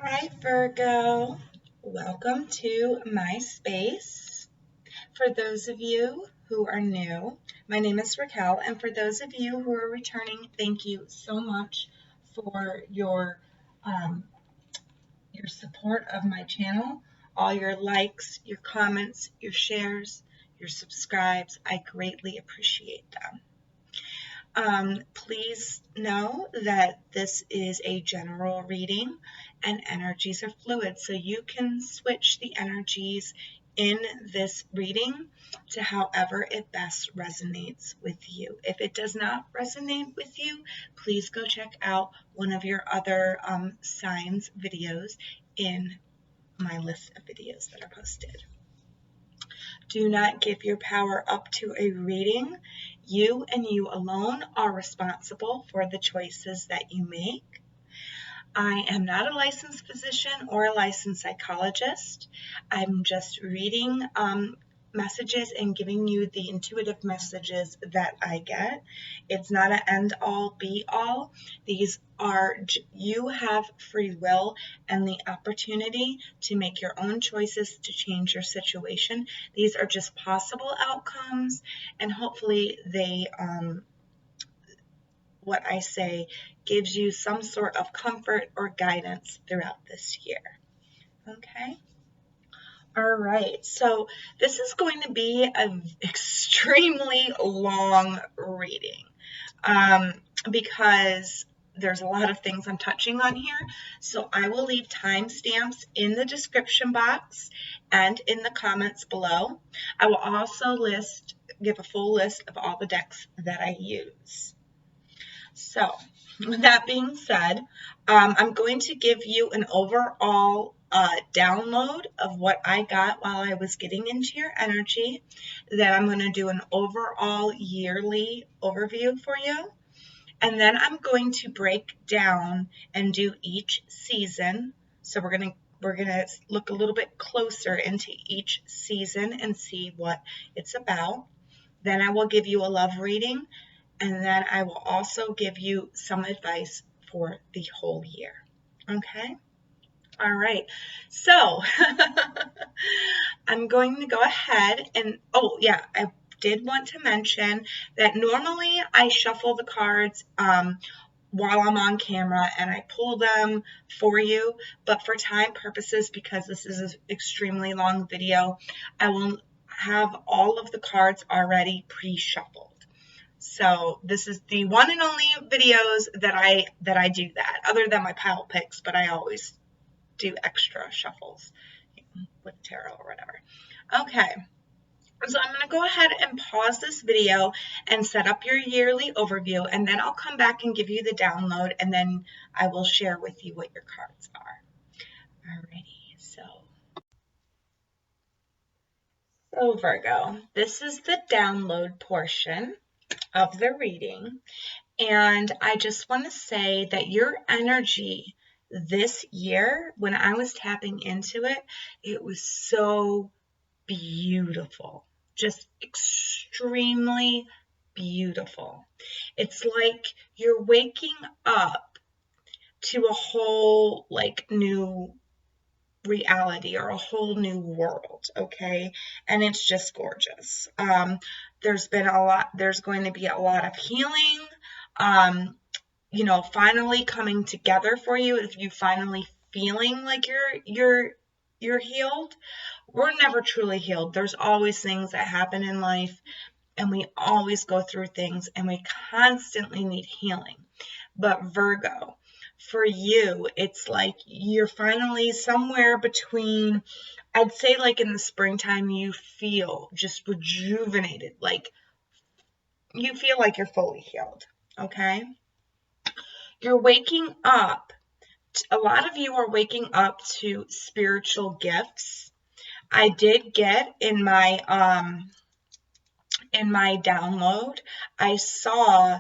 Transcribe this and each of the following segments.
Hi, Virgo. Welcome to my space. For those of you who are new, my name is Raquel, and for those of you who are returning, thank you so much for your support of my channel, all your likes, your comments, your shares, your subscribes. I greatly appreciate them. Please know that this is a general reading and energies are fluid, so you can switch the energies in this reading to however it best resonates with you. If it does not resonate with you, please go check out one of your other signs videos in my list of videos that are posted. Do not give your power up to a reading. You and you alone are responsible for the choices that you make. I am not a licensed physician or a licensed psychologist. I'm just reading messages and giving you the intuitive messages that I get. It's not an end-all, be-all. These are, you have free will and the opportunity to make your own choices to change your situation. These are just possible outcomes, and hopefully they, what I say, gives you some sort of comfort or guidance throughout this year. Okay? All right, so this is going to be an extremely long reading because there's a lot of things I'm touching on here. So I will leave timestamps in the description box and in the comments below. I will also give a full list of all the decks that I use. So with that being said, I'm going to give you an overall download of what I got while I was getting into your energy. Then I'm going to do an overall yearly overview for you. And then I'm going to break down and do each season. So we're going to look a little bit closer into each season and see what it's about. Then I will give you a love reading. And then I will also give you some advice for the whole year. Okay? All right. So I'm going to go ahead and, oh yeah, I did want to mention that normally I shuffle the cards while I'm on camera and I pull them for you, but for time purposes, because this is an extremely long video, I will have all of the cards already pre-shuffled. So this is the one and only videos that I do that, other than my pile picks, but I always do extra shuffles with tarot or whatever. Okay, so I'm going to go ahead and pause this video and set up your yearly overview, and then I'll come back and give you the download, and then I will share with you what your cards are. Alrighty, so Virgo, this is the download portion of the reading. And I just want to say that your energy this year, when I was tapping into it, it was so beautiful. Just extremely beautiful. It's like you're waking up to a whole new reality or a whole new world, okay? And it's just gorgeous. There's going to be a lot of healing, finally coming together for you. If you finally feeling like you're healed. We're never truly healed. There's always things that happen in life, and we always go through things, and we constantly need healing. But Virgo, for you, it's like you're finally somewhere between, I'd say like in the springtime, you feel just rejuvenated, like you feel like you're fully healed, okay? You're waking up. A lot of you are waking up to spiritual gifts. I did get in my download, I saw,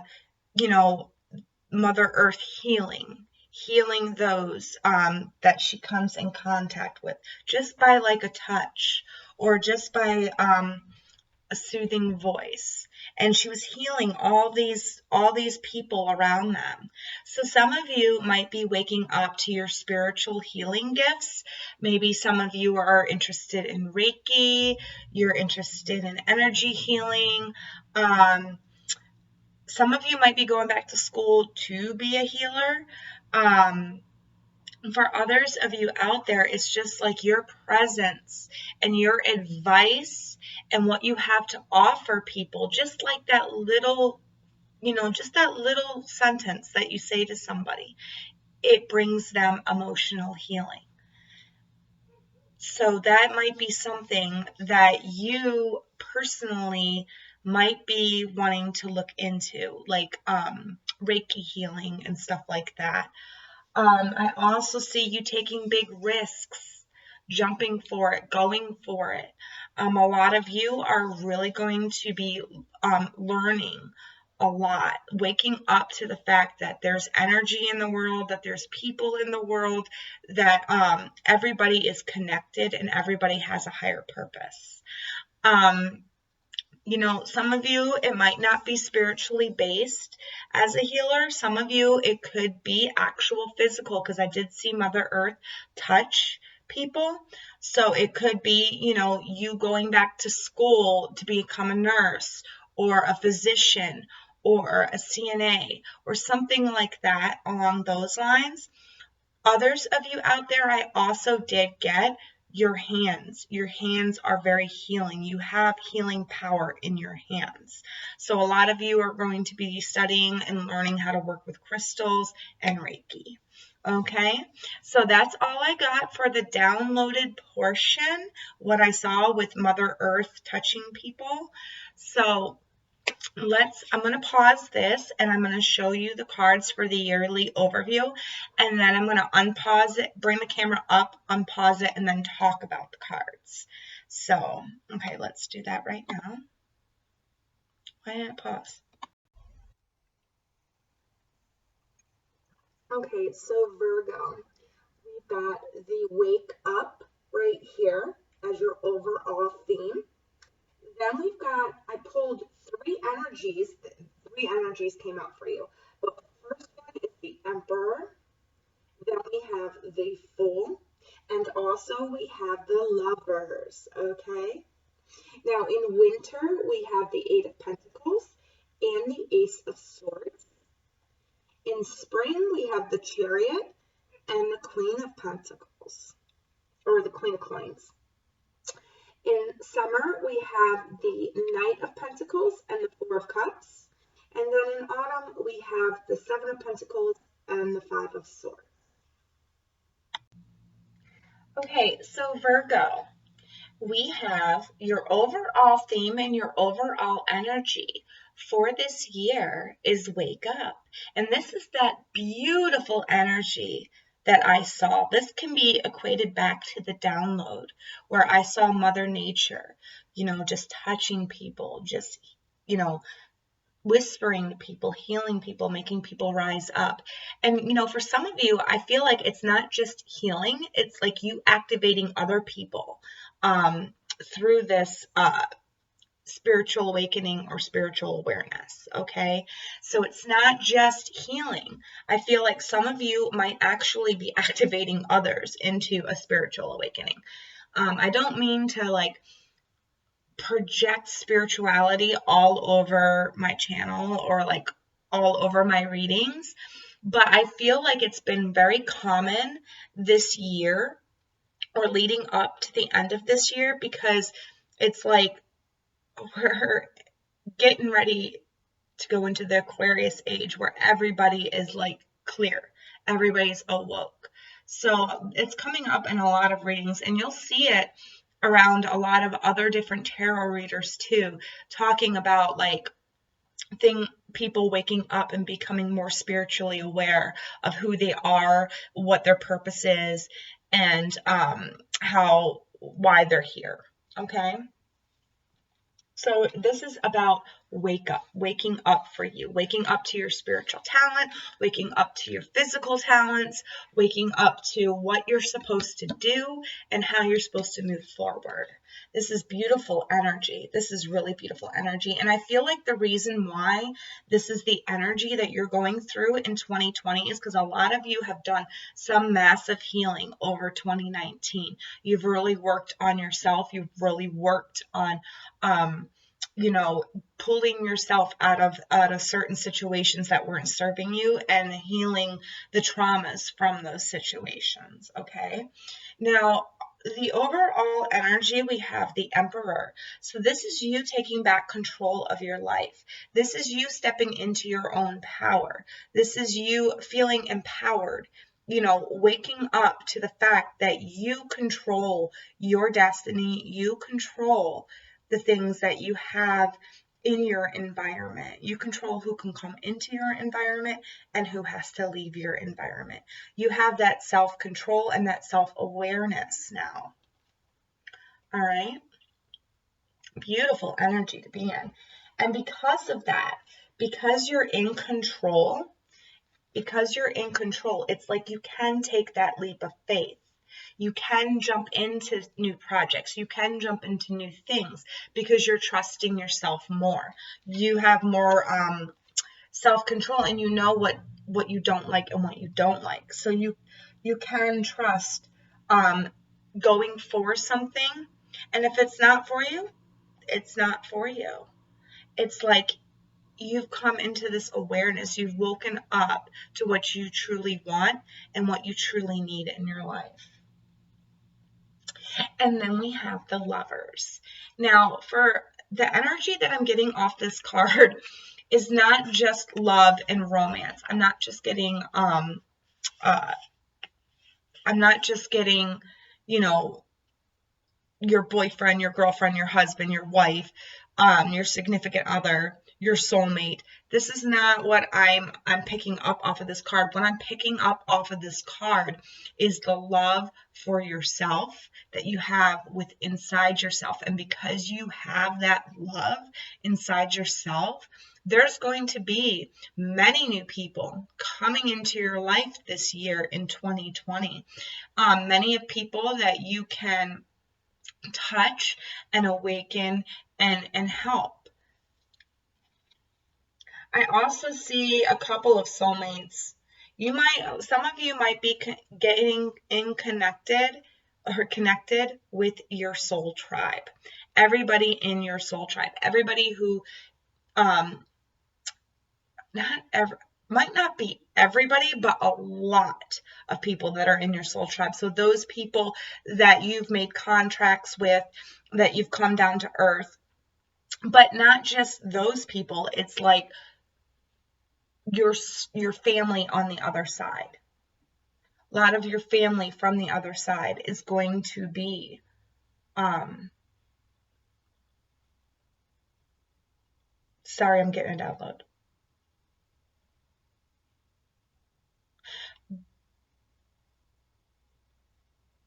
Mother Earth healing those that she comes in contact with just by like a touch, or just by a soothing voice, and she was healing all these people around them. So some of you might be waking up to your spiritual healing gifts. Maybe some of you are interested in Reiki, you're interested in energy healing. Some of you might be going back to school to be a healer. For others of you out there, it's just like your presence and your advice and what you have to offer people, just like that little, just that little sentence that you say to somebody, it brings them emotional healing. So that might be something that you personally might be wanting to look into, like Reiki healing and stuff like that. I also see you taking big risks, jumping for it, going for it. A lot of you are really going to be learning a lot, waking up to the fact that there's energy in the world, that there's people in the world, that everybody is connected and everybody has a higher purpose. Some of you, it might not be spiritually based as a healer. Some of you, it could be actual physical, because I did see Mother Earth touch people. So it could be, you going back to school to become a nurse or a physician or a CNA or something like that along those lines. Others of you out there, I also did get your hands. Your hands are very healing. You have healing power in your hands. So a lot of you are going to be studying and learning how to work with crystals and Reiki. Okay, so that's all I got for the downloaded portion, what I saw with Mother Earth touching people. So I'm going to pause this and I'm going to show you the cards for the yearly overview, and then I'm going to unpause it, bring the camera up, unpause it, and then talk about the cards. So, okay, let's do that right now. Why didn't it pause? Okay, so Virgo, we've got the wake up right here as your overall theme. Then we've got, I pulled three energies came out for you. But the first one is the Emperor, then we have the Fool, and also we have the Lovers, okay? Now in winter, we have the Eight of Pentacles and the Ace of Swords. In spring, we have the Chariot and the Queen of Pentacles, or the Queen of Coins. In summer, we have the Knight of Pentacles and the Four of Cups. And then in autumn, we have the Seven of Pentacles and the Five of Swords. Okay, so Virgo, we have your overall theme and your overall energy for this year is wake up. And this is that beautiful energy that I saw. This can be equated back to the download where I saw Mother Nature, just touching people, just, whispering to people, healing people, making people rise up. And, for some of you, I feel like it's not just healing, it's like you activating other people through this spiritual awakening or spiritual awareness, okay? So it's not just healing. I feel like some of you might actually be activating others into a spiritual awakening. I don't mean to project spirituality all over my channel or all over my readings, but I feel like it's been very common this year or leading up to the end of this year, because it's like we're getting ready to go into the Aquarius age where everybody is clear, everybody's awoke. So it's coming up in a lot of readings, and you'll see it around a lot of other different tarot readers too, talking about people waking up and becoming more spiritually aware of who they are, what their purpose is, and why they're here. Okay. So this is about waking up for you, waking up to your spiritual talent, waking up to your physical talents, waking up to what you're supposed to do and how you're supposed to move forward. This is beautiful energy. This is really beautiful energy. And I feel like the reason why this is the energy that you're going through in 2020 is because a lot of you have done some massive healing over 2019. You've really worked on yourself. You've really worked on, pulling yourself out of certain situations that weren't serving you and healing the traumas from those situations. Okay. Now, the overall energy, we have the Emperor. So this is you taking back control of your life. This is you stepping into your own power. This is you feeling empowered, waking up to the fact that you control your destiny. You control the things that you have in your environment. You control who can come into your environment and who has to leave your environment. You have that self-control and that self-awareness now. All right? Beautiful energy to be in. And because of that, because you're in control, it's like you can take that leap of faith. You can jump into new projects. You can jump into new things because you're trusting yourself more. You have more self-control, and you know what you don't like and what you don't like. So you can trust going for something. And if it's not for you, it's not for you. It's like you've come into this awareness. You've woken up to what you truly want and what you truly need in your life. And then we have the Lovers. Now, for the energy that I'm getting off this card is not just love and romance. I'm not just getting, your boyfriend, your girlfriend, your husband, your wife, your significant other, your soulmate. This is not what I'm picking up off of this card. What I'm picking up off of this card is the love for yourself that you have inside yourself. And because you have that love inside yourself, there's going to be many new people coming into your life this year in 2020. Many of people that you can touch and awaken and help. I also see a couple of soulmates. Some of you might be getting connected with your soul tribe. Everybody in your soul tribe. Everybody who, might not be everybody, but a lot of people that are in your soul tribe. So those people that you've made contracts with, that you've come down to earth, but not just those people. It's like your family on the other side. A lot of your family from the other side is going to be sorry, I'm getting a download.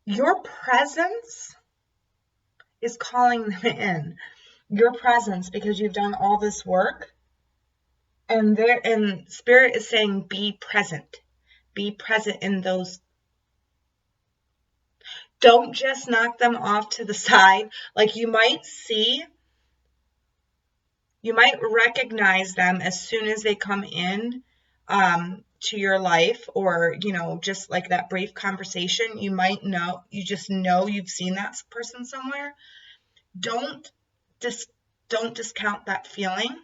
Your presence is calling them in. Your presence, because you've done all this work, and Spirit is saying, be present. Be present in those. Don't just knock them off to the side. Like you might recognize them as soon as they come in to your life, or, just like that brief conversation, you just know you've seen that person somewhere. Don't discount that feeling,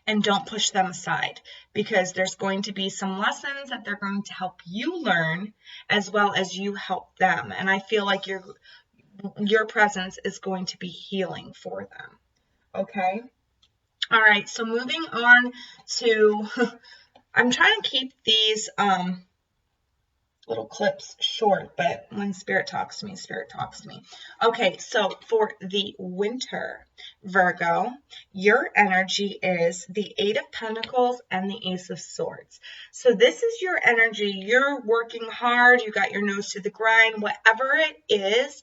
and don't push them aside, because there's going to be some lessons that they're going to help you learn as well as you help them. And I feel like your presence is going to be healing for them. Okay. All right. So moving on to, I'm trying to keep these little clips short, but when Spirit talks to me, Spirit talks to me. Okay, so for the winter, Virgo, your energy is the Eight of Pentacles and the Ace of Swords. So this is your energy. You're working hard. You got your nose to the grind. Whatever it is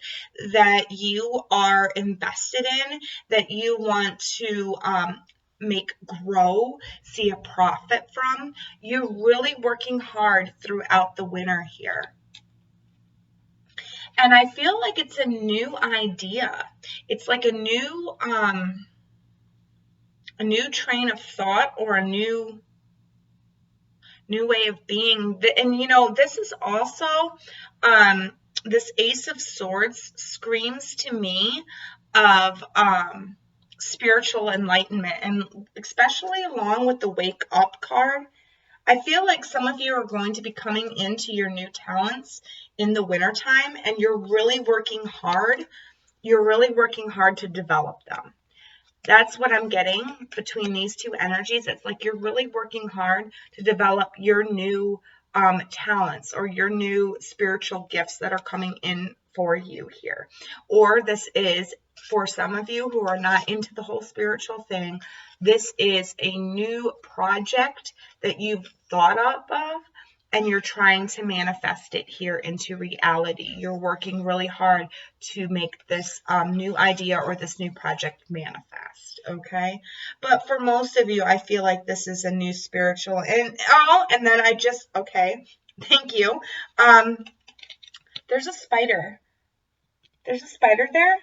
that you are invested in, that you want to make grow, see a profit from, you're really working hard throughout the winter here. And I feel like it's a new idea. It's like a new train of thought, or a new way of being. And you know, this is also this Ace of Swords screams to me of spiritual enlightenment, and especially along with the Wake Up card. I feel like some of you are going to be coming into your new talents in the wintertime, and you're really working hard. You're really working hard to develop them. That's what I'm getting between these two energies. It's like you're really working hard to develop your new talents, or your new spiritual gifts that are coming in for you here. Or this is, for some of you who are not into the whole spiritual thing, this is a new project that you've thought up of, and you're trying to manifest it here into reality. You're working really hard to make this new idea or this new project manifest, okay? But for most of you, I feel like this is a new spiritual, and then okay, thank you. There's a spider. There's a spider there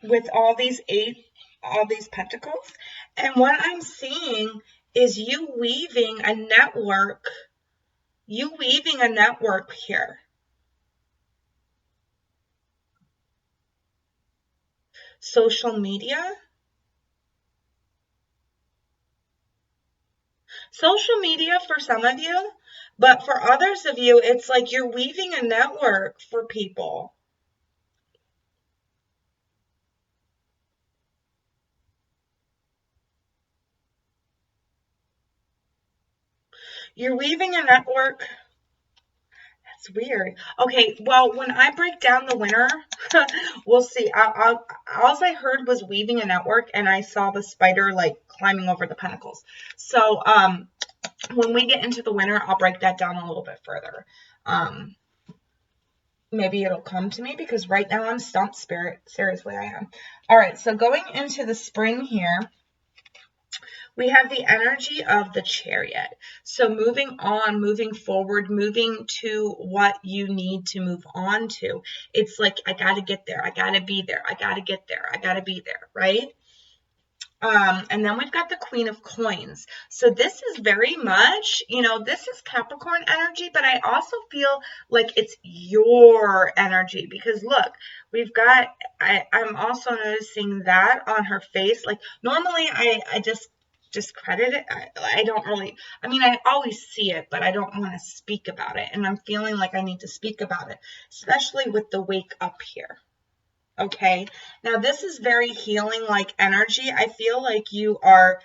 with all these pentacles. And what I'm seeing is you weaving a network. Here. Social media. Social media for some of you, but for others of you, it's like you're weaving a network for people. You're weaving a network. That's weird. Okay, well, when I break down the winner, we'll see. All I heard was weaving a network, and I saw the spider like climbing over the pentacles. So when we get into the winner, I'll break that down a little bit further. Maybe it'll come to me, because right now I'm stumped, Spirit. Seriously, I am. All right, so going into the spring here, we have the energy of the Chariot. So moving on, moving forward, moving to what you need to move on to. It's like, I got to get there. I got to be there. I got to get there. I got to be there, right? And then we've got the Queen of Coins. So this is very much, this is Capricorn energy, but I also feel like it's your energy, because look, we've got, I'm also noticing that on her face. Like normally I just discredit it. I don't really, I always see it, but I don't want to speak about it. And I'm feeling like I need to speak about it, especially with the Wake Up here. Okay, now this is very healing like energy. I feel like you are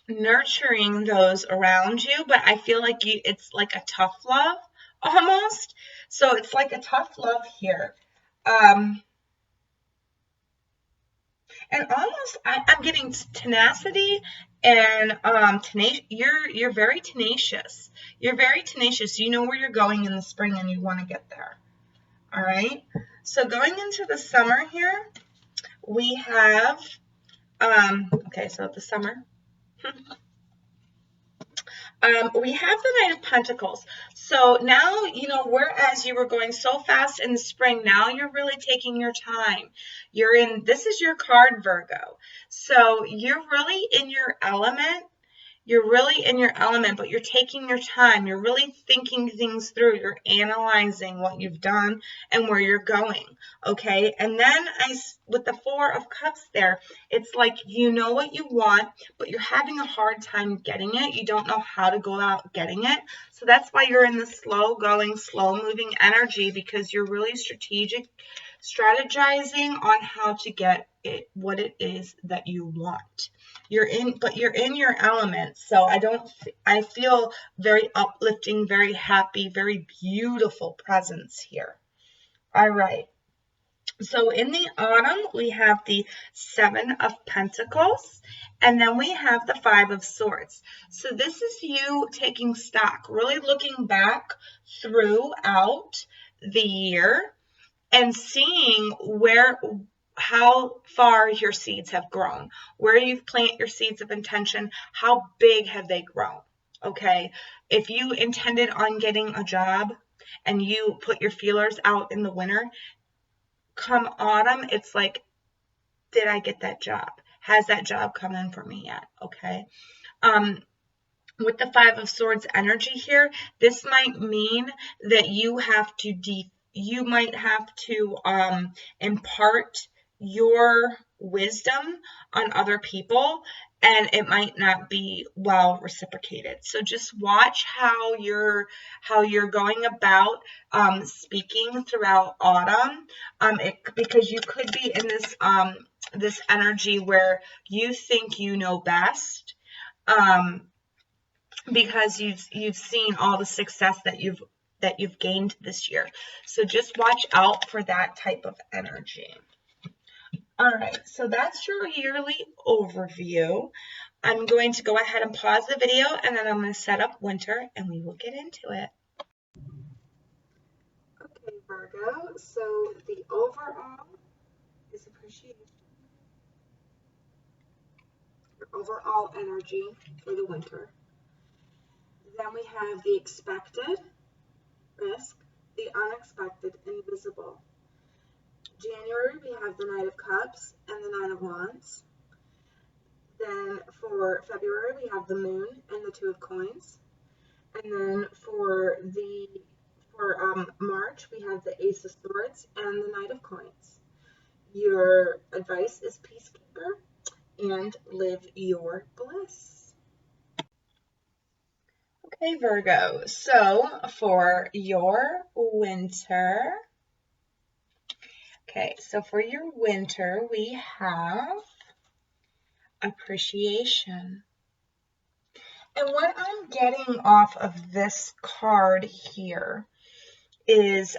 nurturing those around you, but I feel like it's like a tough love almost. So it's like a tough love here. And almost I'm getting tenacity and you're very tenacious. You're very tenacious. You know where you're going in the spring, and you want to get there. All right, so going into the summer here, we have, okay, so the summer, we have the Knight of Pentacles. So now, whereas you were going so fast in the spring, now you're really taking your time. This is your card, Virgo. So you're really in your element. You're really in your element, but you're taking your time. You're really thinking things through. You're analyzing what you've done and where you're going, okay? And then with the Four of Cups there, it's like you know what you want, but you're having a hard time getting it. You don't know how to go out getting it. So that's why you're in the slow-going, slow-moving energy, because you're really strategizing on how to get it, what it is that you want. You're in your element. So I feel very uplifting, very happy, very beautiful presence here. All right. So in the autumn, we have the Seven of Pentacles, and then we have the Five of Swords. So this is you taking stock, really looking back throughout the year and seeing how far your seeds have grown, where you've planted your seeds of intention, how big have they grown, okay? If you intended on getting a job, and you put your feelers out in the winter, come autumn, it's like, did I get that job? Has that job come in for me yet? Okay. With the Five of Swords energy here, this might mean that you have to impart your wisdom on other people, and it might not be well reciprocated. So just watch how you're going about speaking throughout autumn, because you could be in this energy where you think you know best. Because you've seen all the success that you've gained this year. So just watch out for that type of energy. All right, so that's your yearly overview. I'm going to go ahead and pause the video, and then I'm going to set up winter, and we will get into it. Okay, Virgo, so the overall is appreciation. Your overall energy for the winter. Then we have the expected risk, the unexpected, invisible. January, we have the Knight of Cups and the Nine of Wands. Then for February, we have the Moon and the Two of Coins. And then for March, we have the Ace of Swords and the Knight of Coins. Your advice is peacekeeper and live your bliss. Okay, Virgo, so for your winter, we have appreciation. And what I'm getting off of this card here is,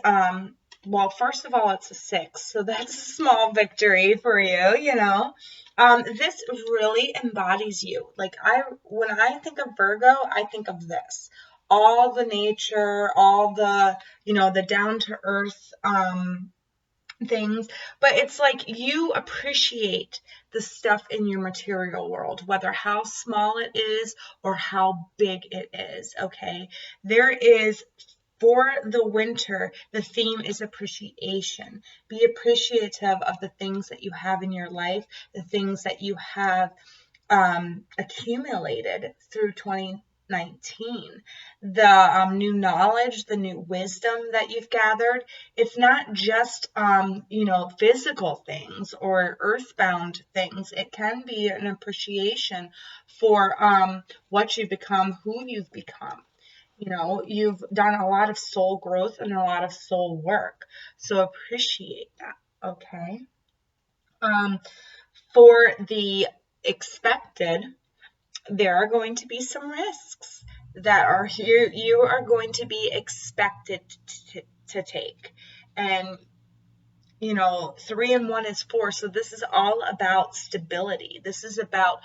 well, first of all, it's a 6, so that's a small victory for you, you know. This really embodies you. Like, when I think of Virgo, I think of this. All the nature, all the, the down-to-earth things, but it's like you appreciate the stuff in your material world, whether how small it is or how big it is, okay? For the winter, the theme is appreciation. Be appreciative of the things that you have in your life, the things that you have accumulated through 2019. The new knowledge, the new wisdom that you've gathered. It's not just, physical things or earthbound things. It can be an appreciation for what you've become, who you've become. You've done a lot of soul growth and a lot of soul work. So appreciate that, okay? For the expected, there are going to be some risks that are here. You are going to be expected to take. And, 3 and 1 is 4. So this is all about stability. This is about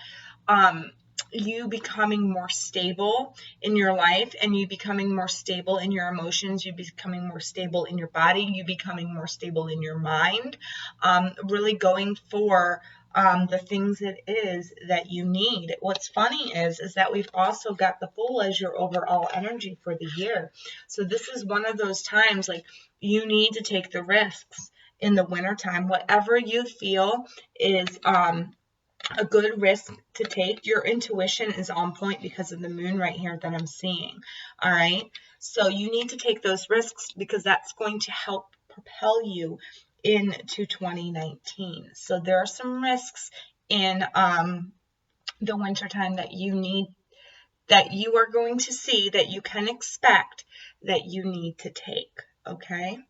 you becoming more stable in your life, and you becoming more stable in your emotions, you becoming more stable in your body, you becoming more stable in your mind, really going for the things it is that you need. What's funny is that we've also got the Fool as your overall energy for the year. So this is one of those times, like, you need to take the risks in the wintertime. Whatever you feel is a good risk to take. Your intuition is on point because of the moon right here that I'm seeing. All right. So you need to take those risks because that's going to help propel you into 2019. So there are some risks in the wintertime that you are going to see, that you can expect, that you need to take. Okay.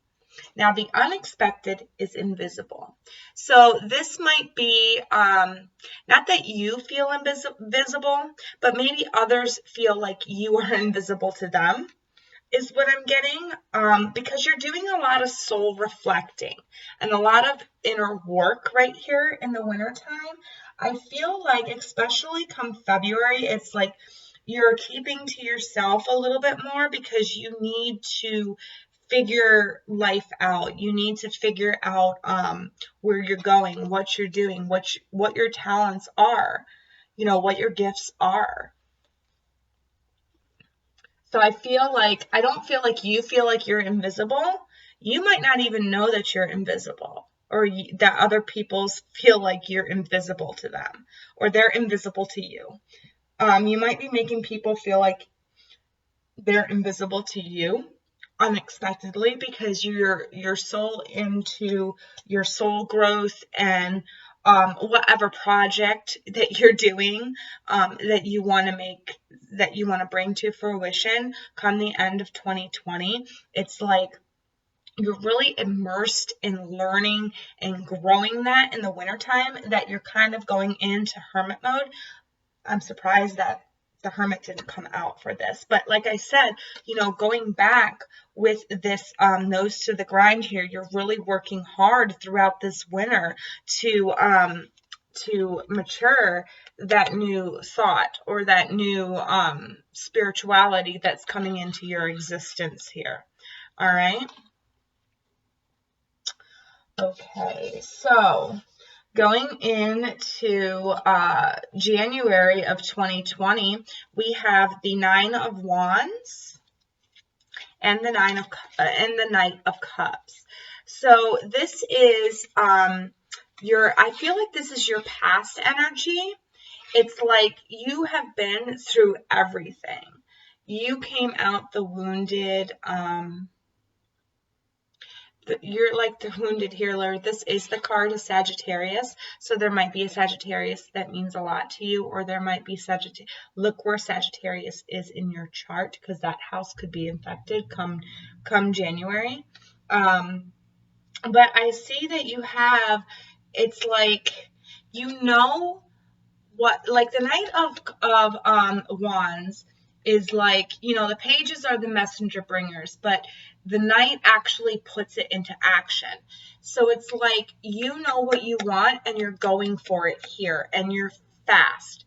Now, the unexpected is invisible. So this might be, not that you feel invisible, but maybe others feel like you are invisible to them, is what I'm getting, because you're doing a lot of soul reflecting and a lot of inner work right here in the wintertime. I feel like, especially come February, it's like you're keeping to yourself a little bit more because you need to figure life out. You need to figure out where you're going, what you're doing, what your talents are, what your gifts are. So I don't feel like you feel like you're invisible. You might not even know that you're invisible, or that other people feel like you're invisible to them, or they're invisible to you. You might be making people feel like they're invisible to you unexpectedly because you're so into your soul growth and whatever project that you're doing, that you want to bring to fruition come the end of 2020. It's like you're really immersed in learning and growing that in the wintertime, that you're kind of going into hermit mode. I'm surprised that the hermit didn't come out for this. But like I said, going back with this nose to the grind here, you're really working hard throughout this winter to mature that new thought or that new spirituality that's coming into your existence here. All right. Okay, so going into January of 2020, we have the Nine of Wands and the Knight of Cups. So this is I feel like this is your past energy. It's like you have been through everything. You came out the wounded. You're like the wounded healer. This is the card of Sagittarius. So there might be a Sagittarius that means a lot to you, or there might be Sagittarius. Look where Sagittarius is in your chart, because that house could be infected come January. But I see that you have, it's like, what, like the Knight of Wands is like, the pages are the messenger bringers, but the Knight actually puts it into action. So it's like, you know what you want and you're going for it here, and you're fast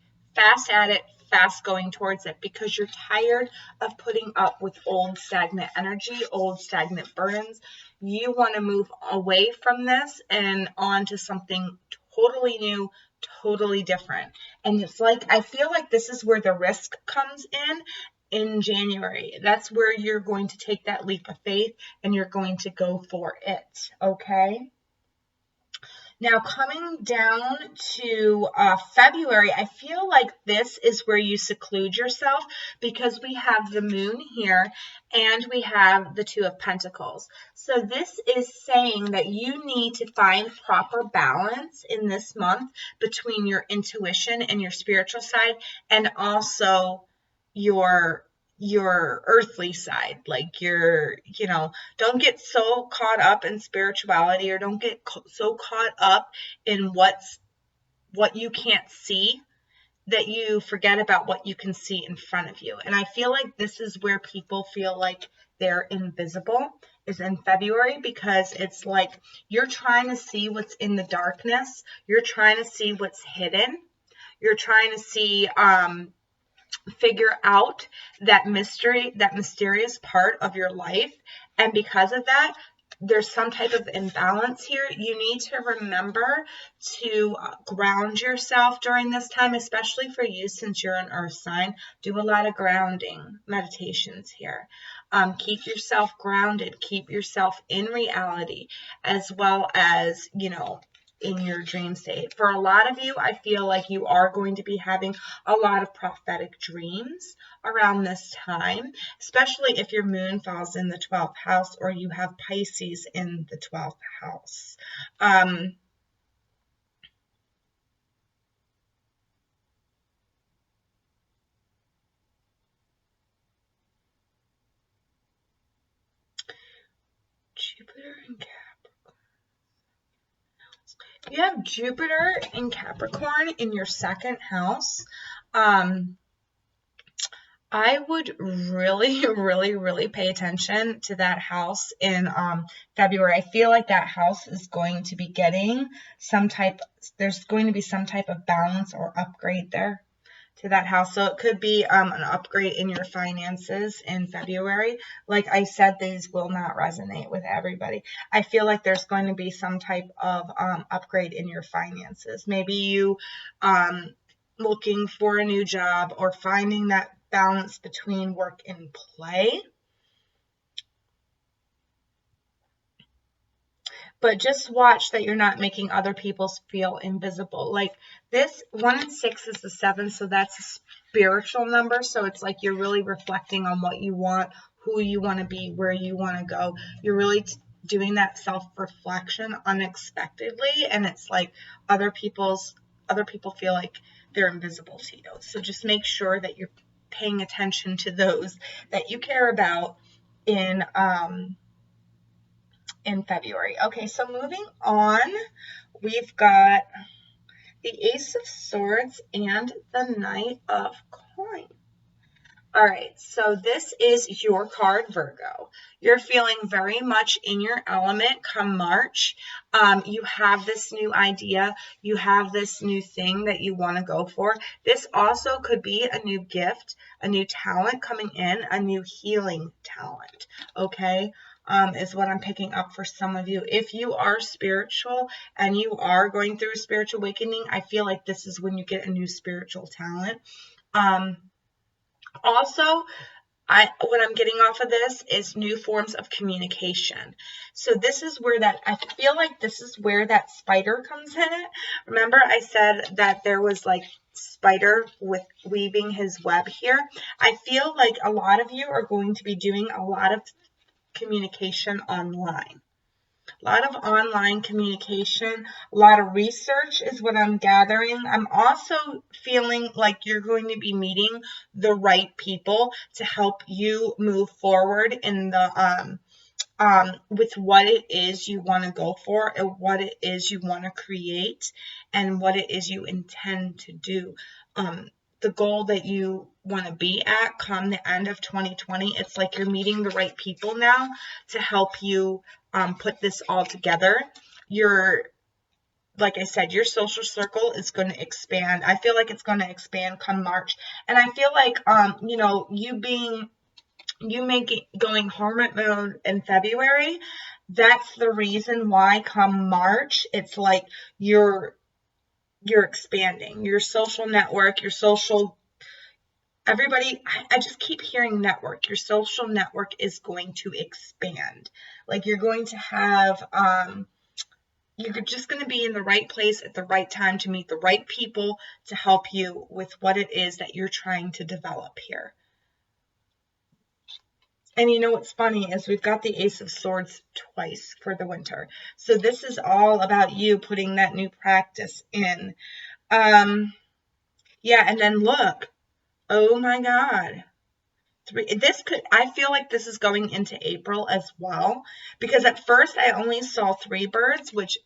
at it, fast going towards it, because you're tired of putting up with old stagnant energy, old stagnant burdens. You want to move away from this and on to something totally new, totally different. And it's like, I feel like this is where the risk comes in January. That's where you're going to take that leap of faith and you're going to go for it. Okay. Now coming down to February, I feel like this is where you seclude yourself, because we have the moon here and we have the Two of Pentacles. So this is saying that you need to find proper balance in this month between your intuition and your spiritual side, and also your earthly side. Like don't get so caught up in spirituality, or don't get so caught up in what you can't see, that you forget about what you can see in front of you. And I feel like this is where people feel like they're invisible, is in February, because it's like you're trying to see what's in the darkness. You're trying to see what's hidden. You're trying to see figure out that mysterious part of your life. And because of that, there's some type of imbalance here. You need to remember to ground yourself during this time, especially for you, since you're an earth sign. Do a lot of grounding meditations here. Keep yourself grounded, keep yourself in reality, as well as, in your dream state. For a lot of you, I feel like you are going to be having a lot of prophetic dreams around this time, especially if your moon falls in the 12th house, or you have Pisces in the 12th house. Jupiter and Capricorn. You have Jupiter in Capricorn in your second house. I would really, really, really pay attention to that house in February. I feel like that house is going to be getting there's going to be some type of balance or upgrade there to that house. So it could be an upgrade in your finances in February. Like I said, these will not resonate with everybody. I feel like there's going to be some type of upgrade in your finances. Maybe you looking for a new job, or finding that balance between work and play. But just watch that you're not making other people feel invisible. Like this 1 and 6 is the 7, so that's a spiritual number. So it's like you're really reflecting on what you want, who you want to be, where you want to go. You're really doing that self-reflection unexpectedly, and it's like other people feel like they're invisible to you. So just make sure that you're paying attention to those that you care about in February. Okay, so moving on, we've got the Ace of Swords and the Knight of Coins. All right, so this is your card, Virgo. You're feeling very much in your element come March. You have this new idea. You have this new thing that you want to go for. This also could be a new gift, a new talent coming in, a new healing talent, okay? Is what I'm picking up for some of you. If you are spiritual and you are going through a spiritual awakening, I feel like this is when you get a new spiritual talent. Also, what I'm getting off of this is new forms of communication. So this is where I feel like this is where that spider comes in it. Remember I said that there was like spider with weaving his web here. I feel like a lot of you are going to be doing a lot of communication online. A lot of online communication, a lot of research is what I'm gathering. I'm also feeling like you're going to be meeting the right people to help you move forward in the with what it is you want to go for and what it is you want to create and what it is you intend to do. The goal that you want to be at come the end of 2020, it's like you're meeting the right people now to help you put this all together. Like I said, your social circle is going to expand. I feel like it's going to expand come March. And I feel like, going hermit mode in February, that's the reason why come March, it's like you're expanding your social network, everybody, I just keep hearing network. Your social network is going to expand. Like you're going to have, you're just going to be in the right place at the right time to meet the right people to help you with what it is that you're trying to develop here. And you know what's funny is we've got the Ace of Swords twice for the winter. So this is all about you putting that new practice in. Yeah, and then look. Oh my God. I feel like this is going into April as well. Because at first I only saw 3 birds, which,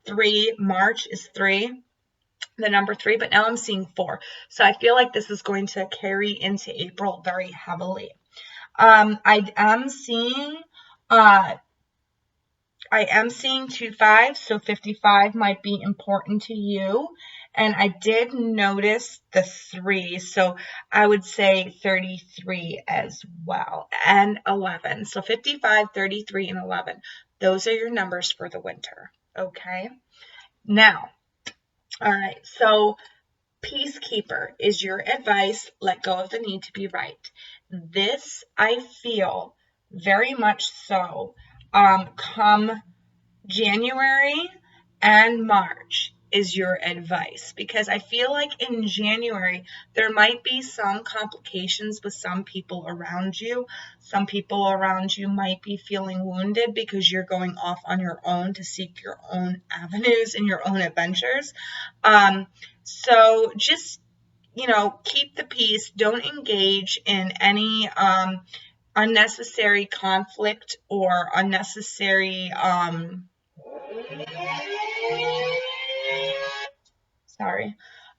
3, March is 3. The number 3, but now I'm seeing 4. So I feel like this is going to carry into April very heavily. I am seeing 2-5, so 55 might be important to you. And I did notice the 3, so I would say 33 as well, and 11. So 55, 33, and 11. Those are your numbers for the winter, okay? Now, all right, so Peacekeeper is your advice. Let go of the need to be right. This, I feel, very much so, come January and March is your advice, because I feel like in January there might be some complications with some people around you. Some people around you might be feeling wounded because you're going off on your own to seek your own avenues and your own adventures. So just, keep the peace. Don't engage in any unnecessary conflict or unnecessary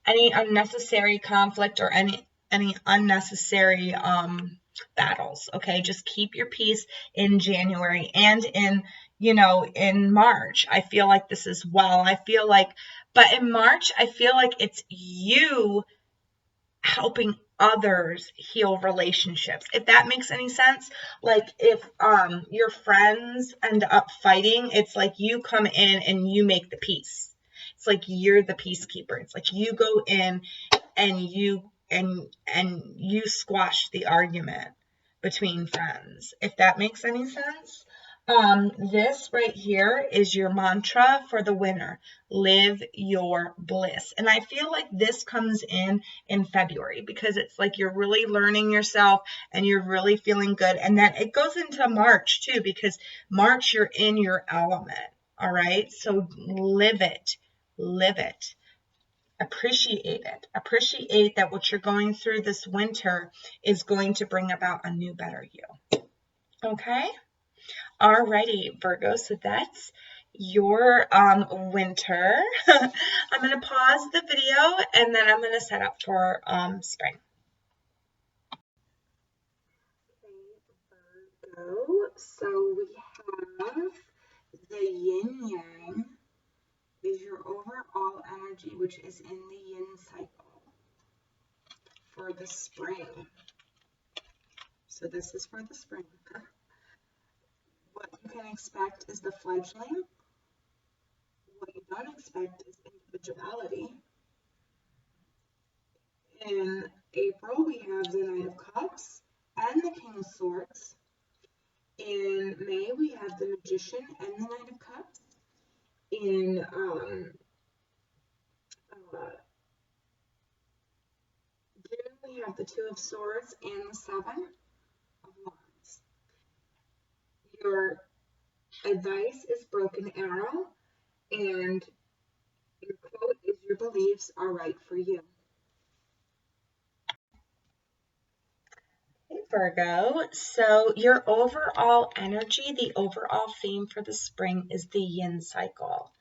any unnecessary conflict or any unnecessary battles. Okay, just keep your peace in January and in March. I feel like this as well. But in March, I feel like it's you helping others heal relationships, if that makes any sense. Like if your friends end up fighting, it's like you come in and you make the peace. It's like you're the peacekeeper. It's like you go in and you and you squash the argument between friends, if that makes any sense. This right here is your mantra for the winter. Live your bliss. And I feel like this comes in February, because it's like you're really learning yourself and you're really feeling good. And then it goes into March too, because March you're in your element. All right. So live it. Live it. Appreciate it. Appreciate that what you're going through this winter is going to bring about a new, better you. Okay? Alrighty, Virgo. So that's your winter. I'm going to pause the video and then I'm going to set up for spring. Okay, Virgo. So we have the yin yang is your overall energy, which is in the yin cycle for the spring. So this is for the spring. What you can expect is the fledgling. What you don't expect is individuality. In April, we have the Knight of Cups and the King of Swords. In May, we have the Magician and the Knight of Cups. In June, we have the Two of Swords and the Seven of Wands. Your advice is broken arrow, and your quote is your beliefs are right for you. Hey Virgo, so your overall energy, the overall theme for the spring is the yin cycle.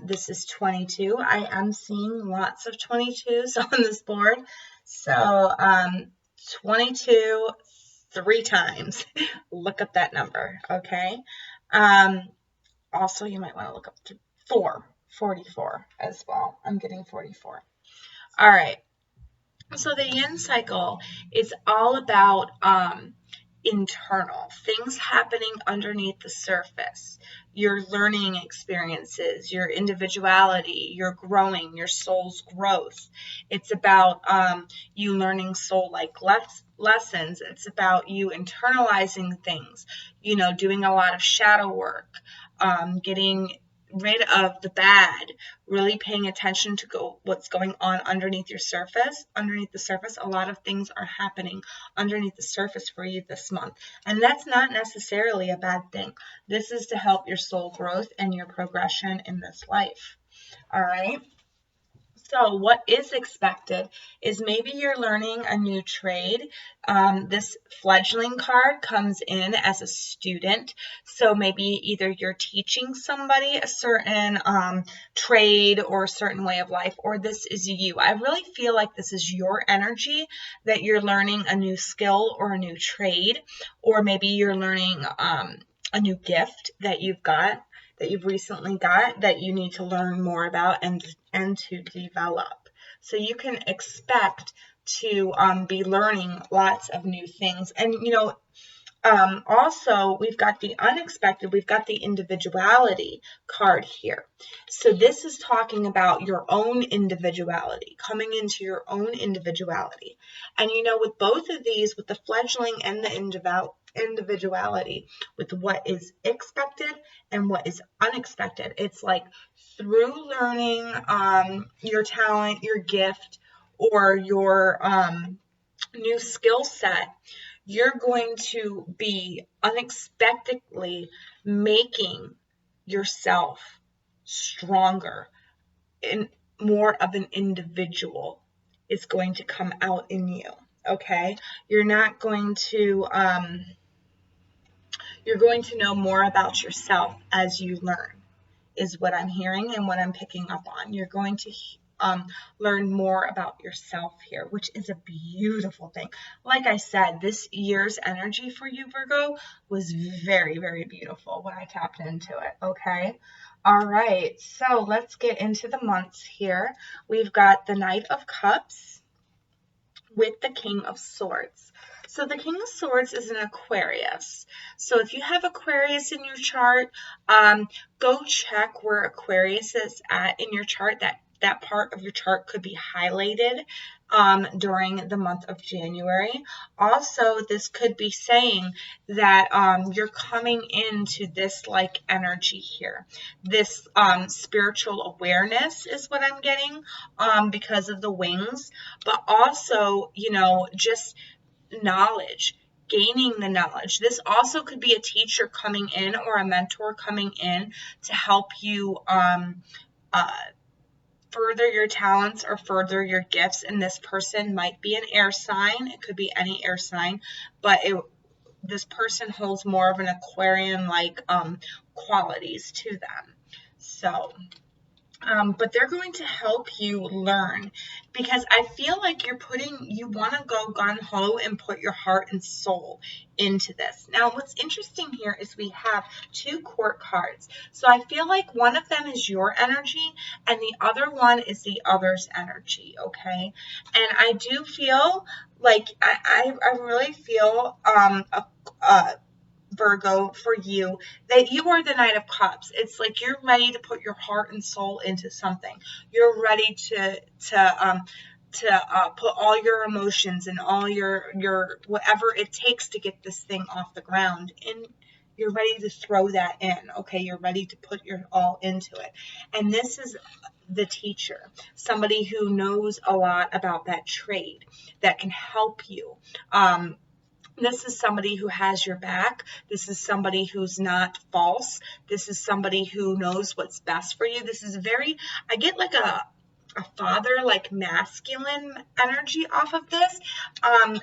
This is 22. I am seeing lots of 22s on this board. So 22 3 times. Look up that number, okay? Also, you might want to look up to 44 as well. I'm getting 44. All right. So the yin cycle is all about internal things happening underneath the surface, your learning experiences, your individuality, your growing, your soul's growth. It's about you learning soul-like lessons. It's about you internalizing things, you know, doing a lot of shadow work, getting rid of the bad, really paying attention to what's going on underneath your surface. Underneath the surface, a lot of things are happening underneath the surface for you this month. And that's not necessarily a bad thing. This is to help your soul growth and your progression in this life. All right. So what is expected is maybe you're learning a new trade. This fledgling card comes in as a student. So maybe either you're teaching somebody a certain trade or a certain way of life, or this is you. I really feel like this is your energy, that you're learning a new skill or a new trade, or maybe you're learning a new gift that you've recently got that you need to learn more about and to develop. So you can expect to be learning lots of new things. And, you know, also, we've got the unexpected, we've got the individuality card here. So this is talking about your own individuality, coming into your own individuality. And you know, with both of these, with the fledgling and the individuality, with what is expected and what is unexpected, it's like through learning your talent, your gift, or your new skill set, you're going to be unexpectedly making yourself stronger, and more of an individual is going to come out in you. Okay, you're going to know more about yourself as you learn, is what I'm hearing and what I'm picking up on. You're going to learn more about yourself here, which is a beautiful thing. Like I said, this year's energy for you, Virgo, was very, very beautiful when I tapped into it, okay? All right, so let's get into the months here. We've got the Knight of Cups with the King of Swords. So the King of Swords is an Aquarius. So if you have Aquarius in your chart, go check where Aquarius is at in your chart. That part of your chart could be highlighted during the month of January. Also, this could be saying that you're coming into this like energy here. This spiritual awareness is what I'm getting because of the wings, but also, you know, just knowledge, gaining the knowledge. This also could be a teacher coming in or a mentor coming in to help you further your talents or further your gifts. And this person might be an air sign. It could be any air sign, but this person holds more of an Aquarian-like qualities to them. So, but they're going to help you learn, because I feel like you want to go gung-ho and put your heart and soul into this. Now, what's interesting here is we have 2 court cards. So I feel like one of them is your energy and the other one is the other's energy, okay? And I do feel like, I really feel Virgo, for you, that you are the Knight of Cups. It's like you're ready to put your heart and soul into something. You're ready to put all your emotions and all your whatever it takes to get this thing off the ground. And you're ready to throw that in, okay? You're ready to put your all into it. And this is the teacher, somebody who knows a lot about that trade, that can help you. This is somebody who has your back. This is somebody who's not false. This is somebody who knows what's best for you. This is I get like a father, like masculine energy off of this,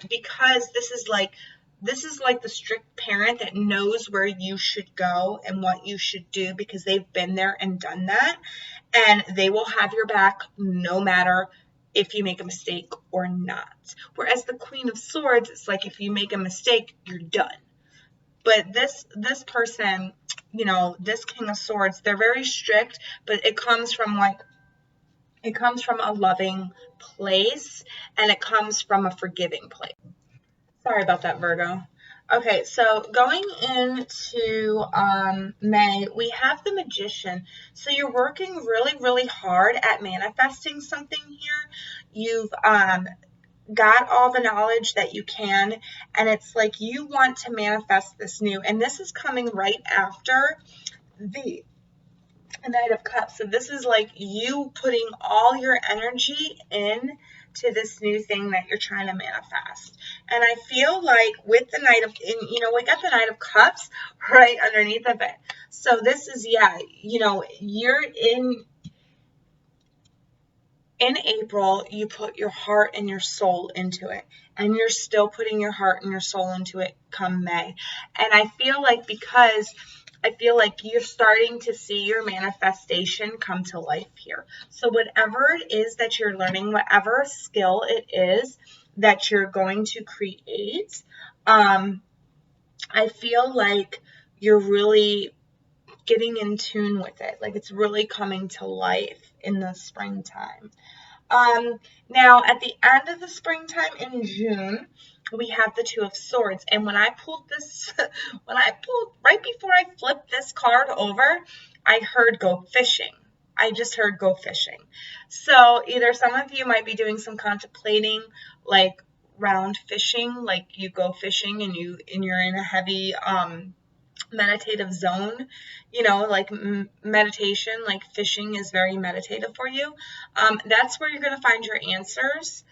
because this is like the strict parent that knows where you should go and what you should do, because they've been there and done that, and they will have your back no matter if you make a mistake or not. Whereas the Queen of Swords, it's like if you make a mistake, you're done. But this person, you know, this King of Swords, they're very strict, but it comes from a loving place, and it comes from a forgiving place. Sorry about that, Virgo. Okay, so going into May, we have the Magician. So you're working really, really hard at manifesting something here. You've got all the knowledge that you can, and it's like you want to manifest this new. And this is coming right after the Knight of Cups. So this is like you putting all your energy in to this new thing that you're trying to manifest. And I feel like with the we got the Knight of Cups right underneath of it. So this is, you're in April, you put your heart and your soul into it, and you're still putting your heart and your soul into it come May. And I feel like you're starting to see your manifestation come to life here. So whatever it is that you're learning, whatever skill it is that you're going to create, I feel like you're really getting in tune with it. Like it's really coming to life in the springtime. Now at the end of the springtime in June, we have the Two of Swords. And when I pulled right before I flipped this card over, I heard go fishing. I just heard go fishing. So either some of you might be doing some contemplating, like round fishing, like you go fishing and you're in a heavy, meditative zone, like meditation, like fishing is very meditative for you. That's where you're going to find your answers,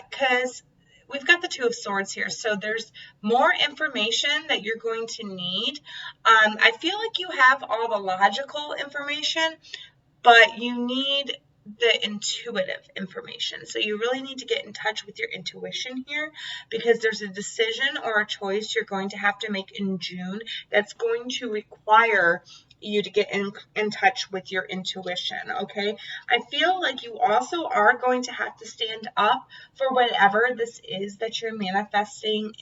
because we've got the Two of Swords here. So there's more information that you're going to need. I feel like you have all the logical information, but you need the intuitive information. So you really need to get in touch with your intuition here, because there's a decision or a choice you're going to have to make in June that's going to require you to get in touch with your intuition, okay? I feel like you also are going to have to stand up for whatever this is that you're manifesting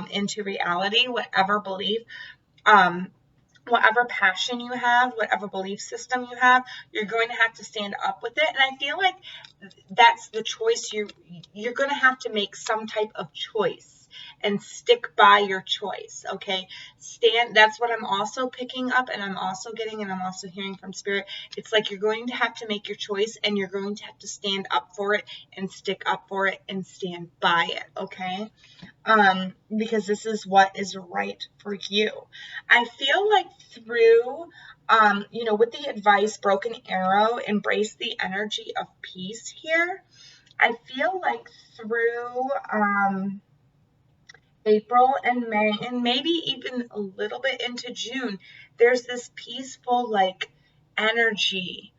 into reality, whatever belief, whatever passion you have, whatever belief system you have, you're going to have to stand up with it. And I feel like that's the choice you're going to have to make some type of choice. and stick by your choice, okay? That's what I'm also picking up, and I'm also getting, and I'm also hearing from Spirit. It's like you're going to have to make your choice, and you're going to have to stand up for it and stick up for it and stand by it, okay? Because this is what is right for you. I feel like through, with the advice, broken arrow, embrace the energy of peace here. I feel like through April and May, and maybe even a little bit into June, there's this peaceful, like, energy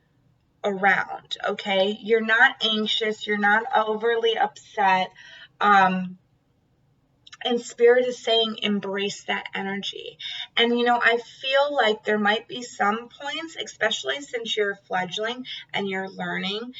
around, okay? You're not anxious. You're not overly upset. And Spirit is saying, embrace that energy. And, I feel like there might be some points, especially since you're fledgling and you're learning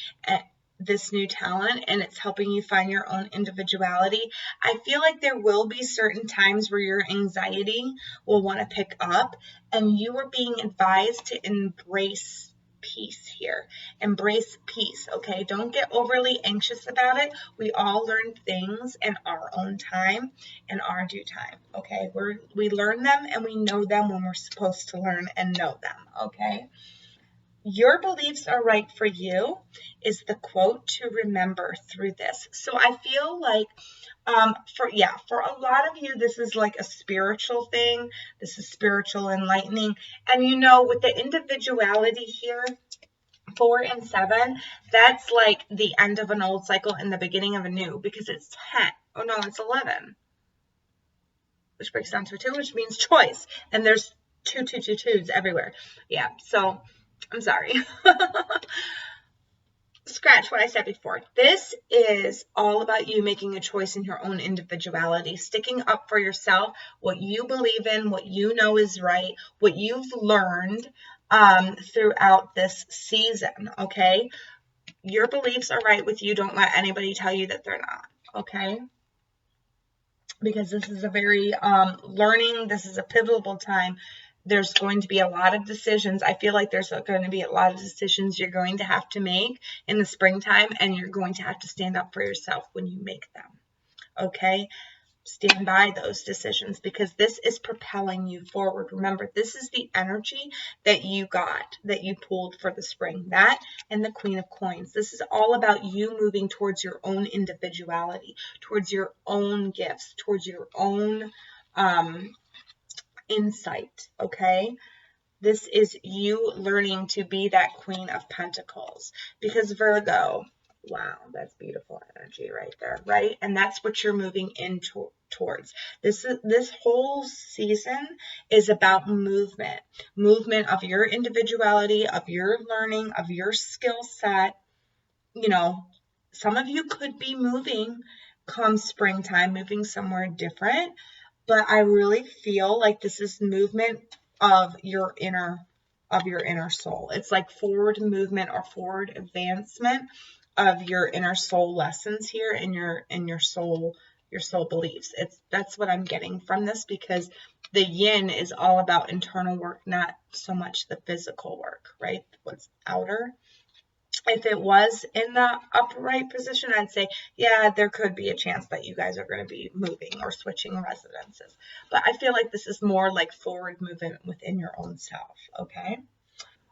this new talent and it's helping you find your own individuality. I feel like there will be certain times where your anxiety will want to pick up, and you are being advised to embrace peace here. Embrace peace, okay? Don't get overly anxious about it. We all learn things in our own time, in our due time, okay? We learn them and we know them when we're supposed to learn and know them, okay? Your beliefs are right for you is the quote to remember through this. So I feel like for a lot of you, this is like a spiritual thing. This is spiritual enlightening. And with the individuality here, 4 and 7, that's like the end of an old cycle and the beginning of a new, because it's 10. Oh no, it's 11. Which breaks down to a 2, which means choice. And there's 2 2s everywhere. Yeah, so I'm sorry. Scratch what I said before. This is all about you making a choice in your own individuality, sticking up for yourself, what you believe in, what you know is right, what you've learned throughout this season, okay? Your beliefs are right with you. Don't let anybody tell you that they're not, okay? Because this is a very learning, this is a pivotal time. There's going to be a lot of decisions. I feel like there's going to be a lot of decisions you're going to have to make in the springtime, and you're going to have to stand up for yourself when you make them, okay? Stand by those decisions, because this is propelling you forward. Remember, this is the energy that you got, that you pulled for the spring. That and the Queen of Coins. This is all about you moving towards your own individuality, towards your own gifts, towards your own insight, okay? This is you learning to be that Queen of Pentacles, because Virgo, wow, that's beautiful energy right there, right? And that's what you're moving towards. This whole season is about movement of your individuality, of your learning, of your skill set. Some of you could be moving come springtime, moving somewhere different, but I really feel like this is movement of your inner soul. It's like forward movement or forward advancement of your inner soul lessons here in your soul beliefs. That's what I'm getting from this, because the yin is all about internal work, not so much the physical work, right? What's outer. If it was in the upright position, I'd say, yeah, there could be a chance that you guys are going to be moving or switching residences. But I feel like this is more like forward movement within your own self, okay?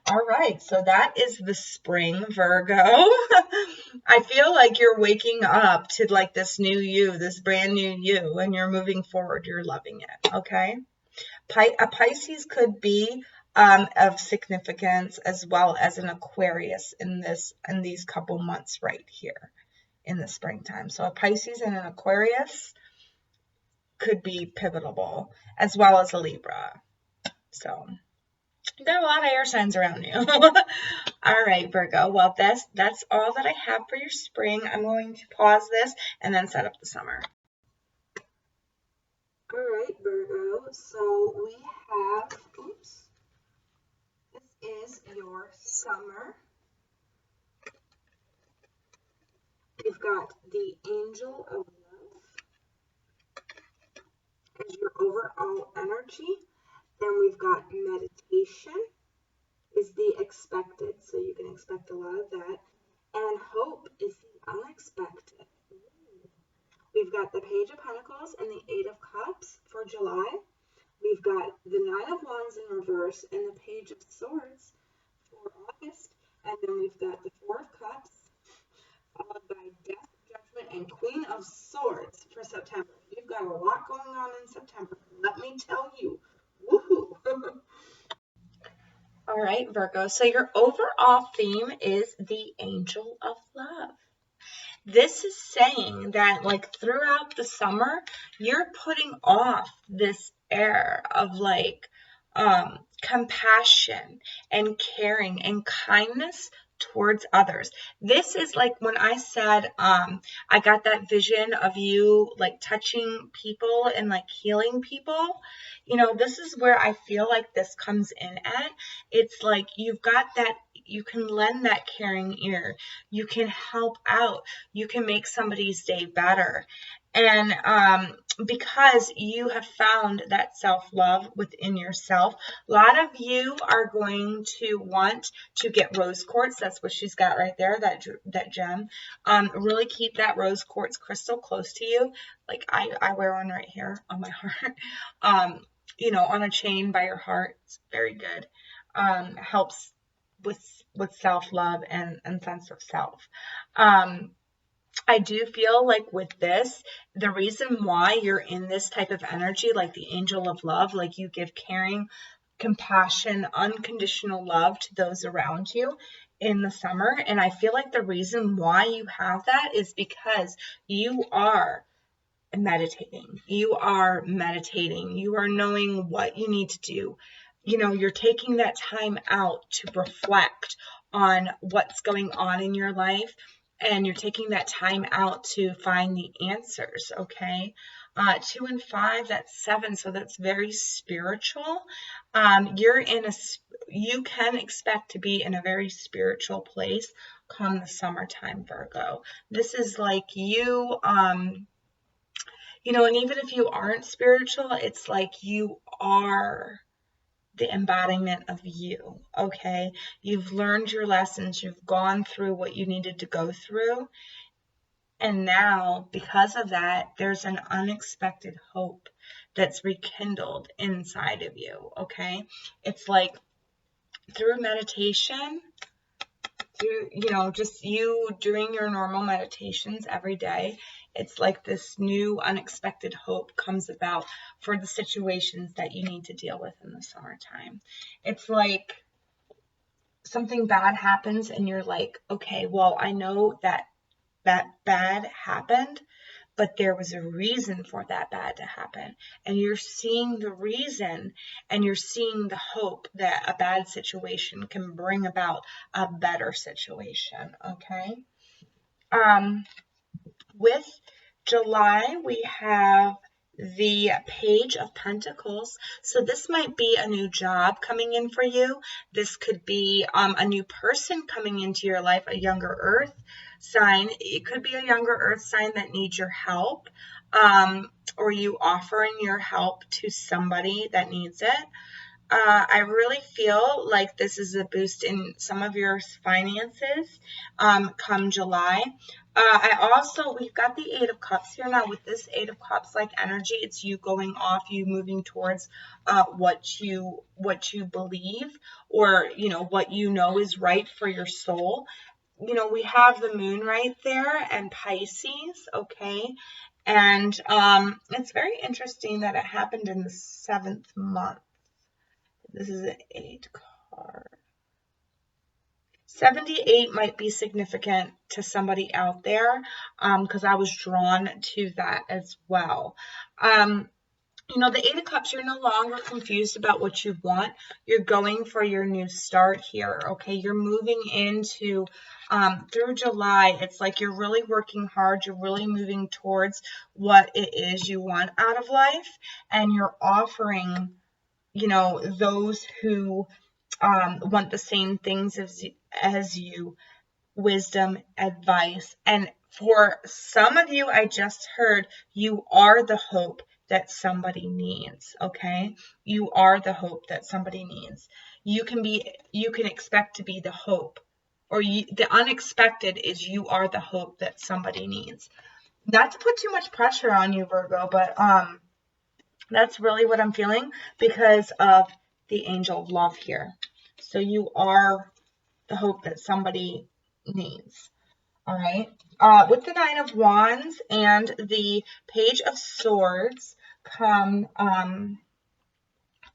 All right, so that is the spring, Virgo. I feel like you're waking up to like this new you, this brand new you, and you're moving forward. You're loving it, okay? A Pisces could be of significance, as well as an Aquarius in these couple months right here in the springtime. So a Pisces and an Aquarius could be pivotal, as well as a Libra. So you got a lot of air signs around you. All right, Virgo. Well, that's all that I have for your spring. I'm going to pause this and then set up the summer. All right, Virgo. So we have, this is your summer. You've got the Angel of Love as your overall energy. Then we've got meditation is the expected, so you can expect a lot of that. And hope is the unexpected. We've got the Page of Pentacles and the Eight of Cups for July. We've got the Nine of Wands in reverse and the Page of Swords for August. And then we've got the Four of Cups, followed by Death, Judgment, and Queen of Swords for September. You've got a lot going on in September, let me tell you. Woohoo! All right, Virgo. So your overall theme is the Angel of Love. This is saying that, like, throughout the summer, you're putting off this air of, like, compassion and caring and kindness towards others. This is like when I said, I got that vision of you, like, touching people and, like, healing people. You know, this is where I feel like this comes in at. It's like you've got that, you can lend that caring ear. You can help out. You can make somebody's day better. And because you have found that self-love within yourself, a lot of you are going to want to get rose quartz. That's what she's got right there, that gem. Really keep that rose quartz crystal close to you. Like I wear one right here on my heart. You know, on a chain by your heart. It's very good. Helps with self-love and sense of self. I do feel like with this, the reason why you're in this type of energy, like the Angel of Love, like you give caring, compassion, unconditional love to those around you in the summer. And I feel like the reason why you have that is because you are meditating. You are meditating. You are knowing what you need to do. You know, you're taking that time out to reflect on what's going on in your life, and you're taking that time out to find the answers, okay? 2 and 5, that's 7, so that's very spiritual. You can expect to be in a very spiritual place come the summertime, Virgo. This is like you, you know, and even if you aren't spiritual, it's like you are the embodiment of you, okay? You've learned your lessons. You've gone through what you needed to go through. And now, because of that, there's an unexpected hope that's rekindled inside of you, okay? It's like through meditation, through, you know, just you doing your normal meditations every day, it's like this new unexpected hope comes about for the situations that you need to deal with in the summertime. It's like something bad happens and you're like, okay, well, I know that bad happened, but there was a reason for that bad to happen. And you're seeing the reason, and you're seeing the hope that a bad situation can bring about a better situation, okay? With July, we have the Page of Pentacles. So this might be a new job coming in for you. This could be a new person coming into your life, a younger earth sign. It could be a younger earth sign that needs your help, or you offering your help to somebody that needs it. I really feel like this is a boost in some of your finances come July. We've got the Eight of Cups here. Now with this Eight of Cups like energy, it's you going off, you moving towards what you believe, or, you know, what you know is right for your soul. You know, we have the moon right there and Pisces, okay? And it's very interesting that it happened in the 7th month. This is an 8 card. 78 might be significant to somebody out there, because I was drawn to that as well. You know, the Eight of Cups, you're no longer confused about what you want. You're going for your new start here, okay? You're moving into, through July, it's like you're really working hard. You're really moving towards what it is you want out of life, and you're offering, you know, those who want the same things as you, wisdom, advice. And for some of you, I just heard, you are the hope that somebody needs, okay? You are the hope that somebody needs. You can expect to be the hope, or the unexpected is you are the hope that somebody needs. not to put too much pressure on you, Virgo, but that's really what I'm feeling because of the angel of love here. So you are the hope that somebody needs. All right. With the Nine of Wands and the Page of Swords come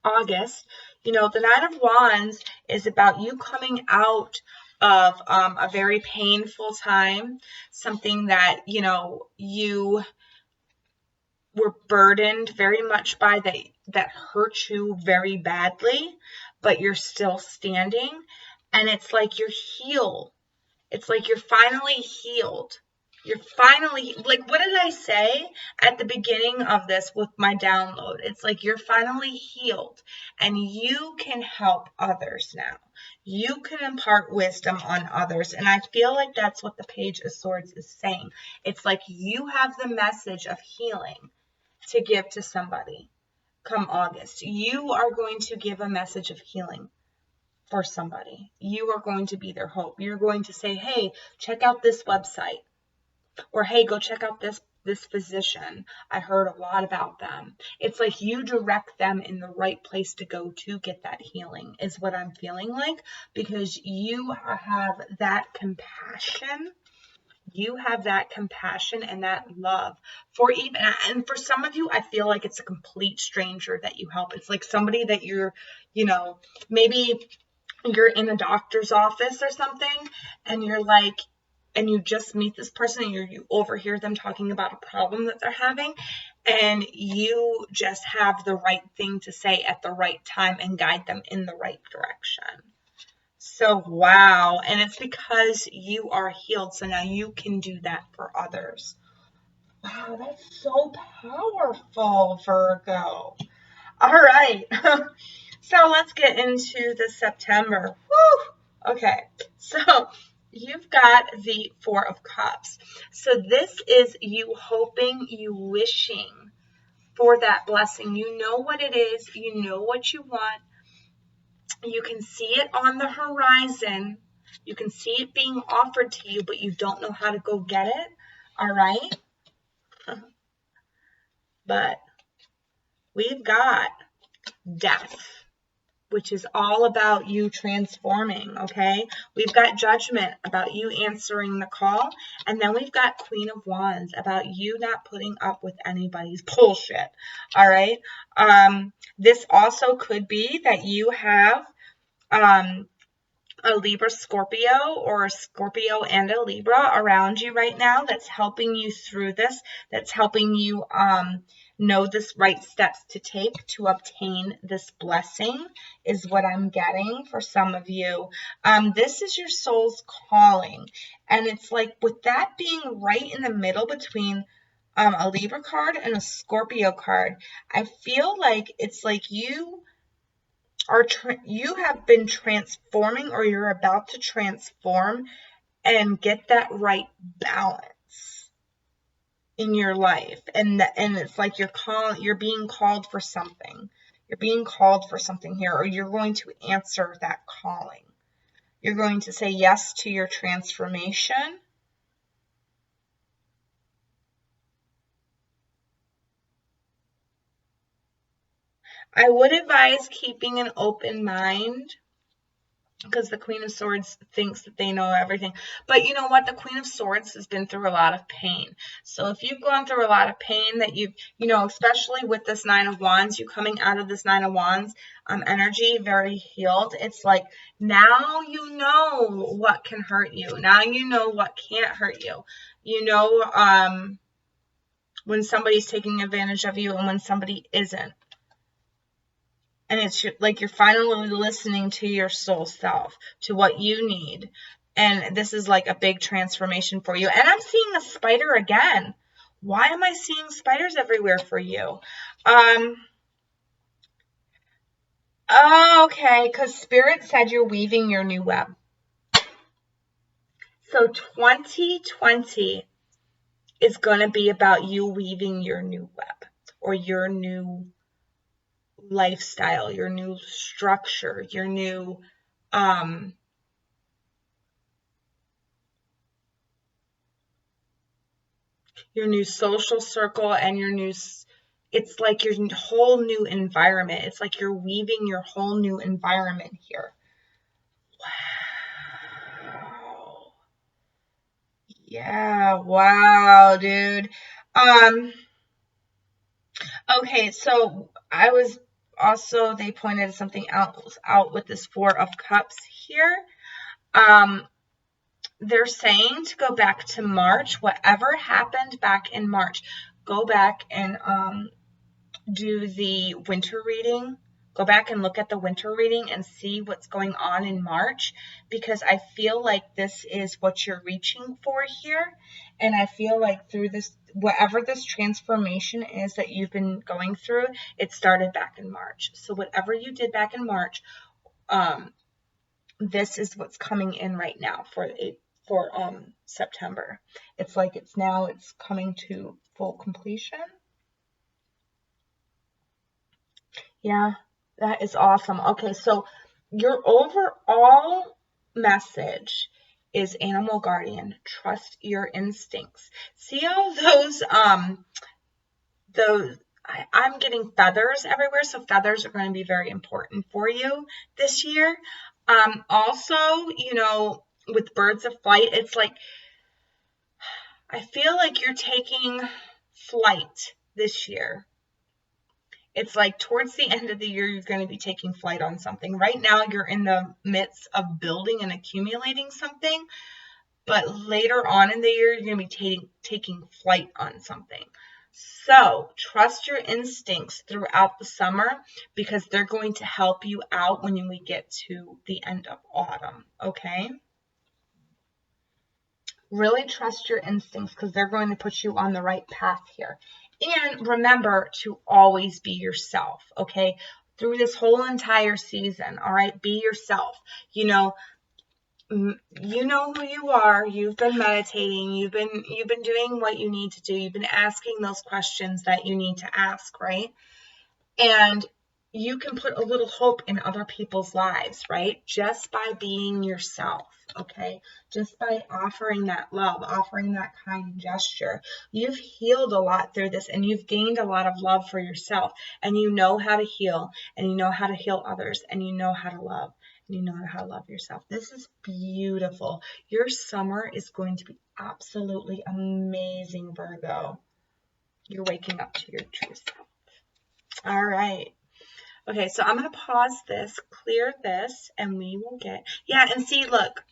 August. You know, the Nine of Wands is about you coming out of a very painful time, something that, you know, you were burdened very much by that hurt you very badly, but you're still standing. And it's like you're healed. It's like you're finally healed. You're finally, like, what did I say at the beginning of this with my download? It's like you're finally healed and you can help others now. You can impart wisdom on others. And I feel like that's what the Page of Swords is saying. It's like you have the message of healing to give to somebody come August. You are going to give a message of healing for somebody. You are going to be their hope. You're going to say, hey, check out this website. Or, hey, go check out this physician. I heard a lot about them. It's like you direct them in the right place to go to get that healing is what I'm feeling like, because you have that compassion. You have that compassion and that love for even, and for some of you, I feel like it's a complete stranger that you help. It's like somebody that you're, you know, maybe you're in a doctor's office or something and you're like, and you just meet this person and you overhear them talking about a problem that they're having and you just have the right thing to say at the right time and guide them in the right direction. So, wow. And it's because you are healed. So now you can do that for others. Wow, that's so powerful, Virgo. All right. So let's get into the September. Woo! Okay. So you've got the Four of Cups. So this is you hoping, you wishing for that blessing. You know what it is. You know what you want. You can see it on the horizon. You can see it being offered to you, but you don't know how to go get it. All right? But we've got death, which is all about you transforming, okay? We've got Judgment about you answering the call. And then we've got Queen of Wands about you not putting up with anybody's bullshit, all right? This also could be that you have a Libra Scorpio or a Scorpio and a Libra around you right now that's helping you through this, that's helping you know this right steps to take to obtain this blessing is what I'm getting for some of you. This is your soul's calling. And it's like with that being right in the middle between a Libra card and a Scorpio card, I feel like it's like you have been transforming or you're about to transform and get that right balance in your life. And it's like you're being called for something. You're being called for something here, or you're going to answer that calling. You're going to say yes to your transformation. I would advise keeping an open mind because the Queen of Swords thinks that they know everything. But you know what? The Queen of Swords has been through a lot of pain. So if you've gone through a lot of pain that you know, especially with this Nine of Wands, you coming out of this Nine of Wands energy, very healed. It's like now you know what can hurt you. Now you know what can't hurt you. You know when somebody's taking advantage of you and when somebody isn't. And it's like you're finally listening to your soul self, to what you need. And this is like a big transformation for you. And I'm seeing a spider again. Why am I seeing spiders everywhere for you? Okay, because Spirit said you're weaving your new web. So 2020 is going to be about you weaving your new web or your new lifestyle, your new structure, your new new social circle and your new, it's like your whole new environment. It's like you're weaving your whole new environment here. Wow. Yeah, wow, dude. Okay, so I was also, they pointed something out with this Four of Cups here. They're saying to go back to March, whatever happened back in March, go back and do the winter reading. Go back and look at the winter reading and see what's going on in March, because I feel like this is what you're reaching for here. And I feel like through this, whatever this transformation is that you've been going through, it started back in March. So whatever you did back in March, this is what's coming in right now for September. It's like it's coming to full completion. Yeah, that is awesome. Okay, so your overall message is animal guardian, trust your instincts. See all those I'm getting feathers everywhere, so feathers are going to be very important for you this year. Also, you know, with birds of flight, it's like I feel like you're taking flight this year. It's like towards the end of the year, you're going to be taking flight on something. Right now, you're in the midst of building and accumulating something, but later on in the year, you're going to be taking flight on something. So trust your instincts throughout the summer, because they're going to help you out when we get to the end of autumn, okay? Really trust your instincts, because they're going to put you on the right path here. And remember to always be yourself, okay? Through this whole entire season, all right? Be yourself. You know who you are. You've been meditating. You've been doing what you need to do. You've been asking those questions that you need to ask, right? And you can put a little hope in other people's lives, right? Just by being yourself, okay? Just by offering that love, offering that kind gesture. You've healed a lot through this, and you've gained a lot of love for yourself, and you know how to heal, and you know how to heal others, and you know how to love, and you know how to love yourself. This is beautiful. Your summer is going to be absolutely amazing, Virgo. You're waking up to your true self. All right. Okay, so I'm going to pause this, clear this, and we will get, yeah, and see, look,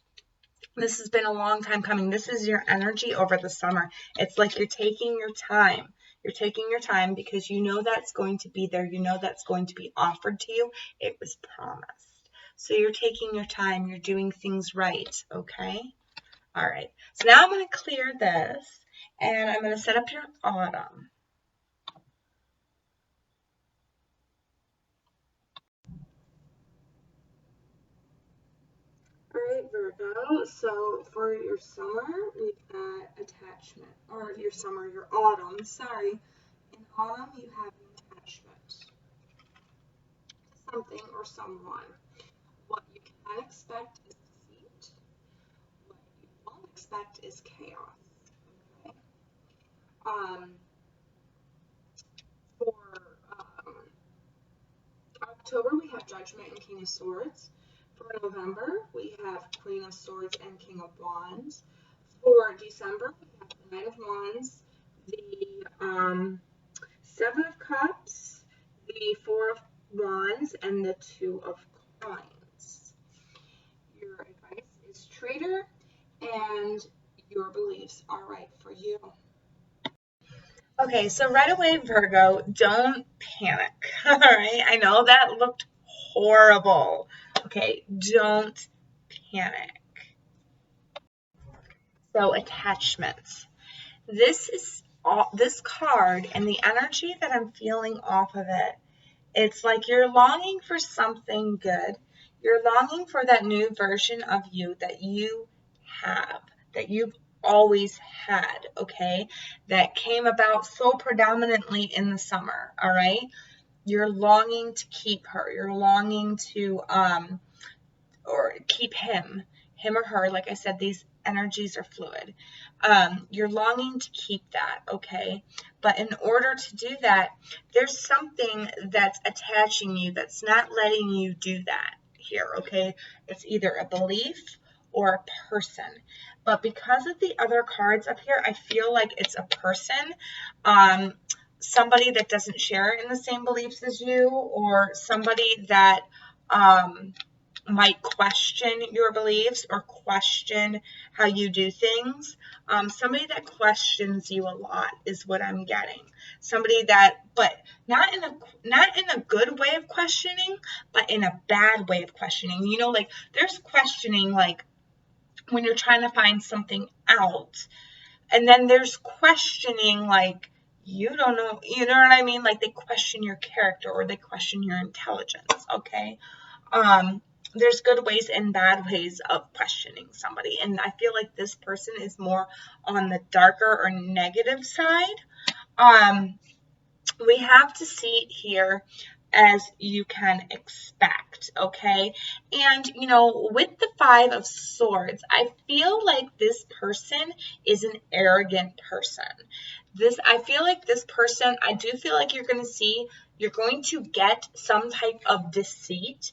this has been a long time coming. This is your energy over the summer. It's like you're taking your time. You're taking your time because you know that's going to be there. You know that's going to be offered to you. It was promised. So you're taking your time. You're doing things right, okay? All right. So now I'm going to clear this, and I'm going to set up your autumn. All right, Virgo, so for your summer, we've got attachment, or your autumn, sorry. In autumn, you have an attachment to something or someone. What you can expect is deceit. What you won't expect is chaos, okay? For October, we have Judgment and King of Swords. For November, we have Queen of Swords and King of Wands. For December, we have the Knight of Wands, the Seven of Cups, the Four of Wands, and the Two of Coins. Your advice is traitor, and your beliefs are right for you. Okay, so right away, Virgo, don't panic, all right? I know that looked horrible. Okay, don't panic. So attachments. This card and the energy that I'm feeling off of it, it's like you're longing for something good. You're longing for that new version of you that you have, that you've always had, okay? That came about so predominantly in the summer, all right? You're longing to keep her. You're longing to, or keep him him or her, like I said, these energies are fluid. You're longing to keep that, okay? But in order to do that, there's something that's attaching you that's not letting you do that here, okay? It's either a belief or a person. But because of the other cards up here, I feel like it's a person, somebody that doesn't share in the same beliefs as you, or somebody that might question your beliefs or question how you do things. Somebody that questions you a lot is what I'm getting. Somebody that, but not in a good way of questioning, but in a bad way of questioning. You know, like there's questioning, like when you're trying to find something out, and then there's questioning, like you don't know, you know what I mean? Like they question your character or they question your intelligence, okay? There's good ways and bad ways of questioning somebody. And I feel like this person is more on the darker or negative side. We have to see it here as you can expect, okay? And, you know, with the Five of Swords, I feel like this person is an arrogant person. I feel like this person, I do feel like you're going to get some type of deceit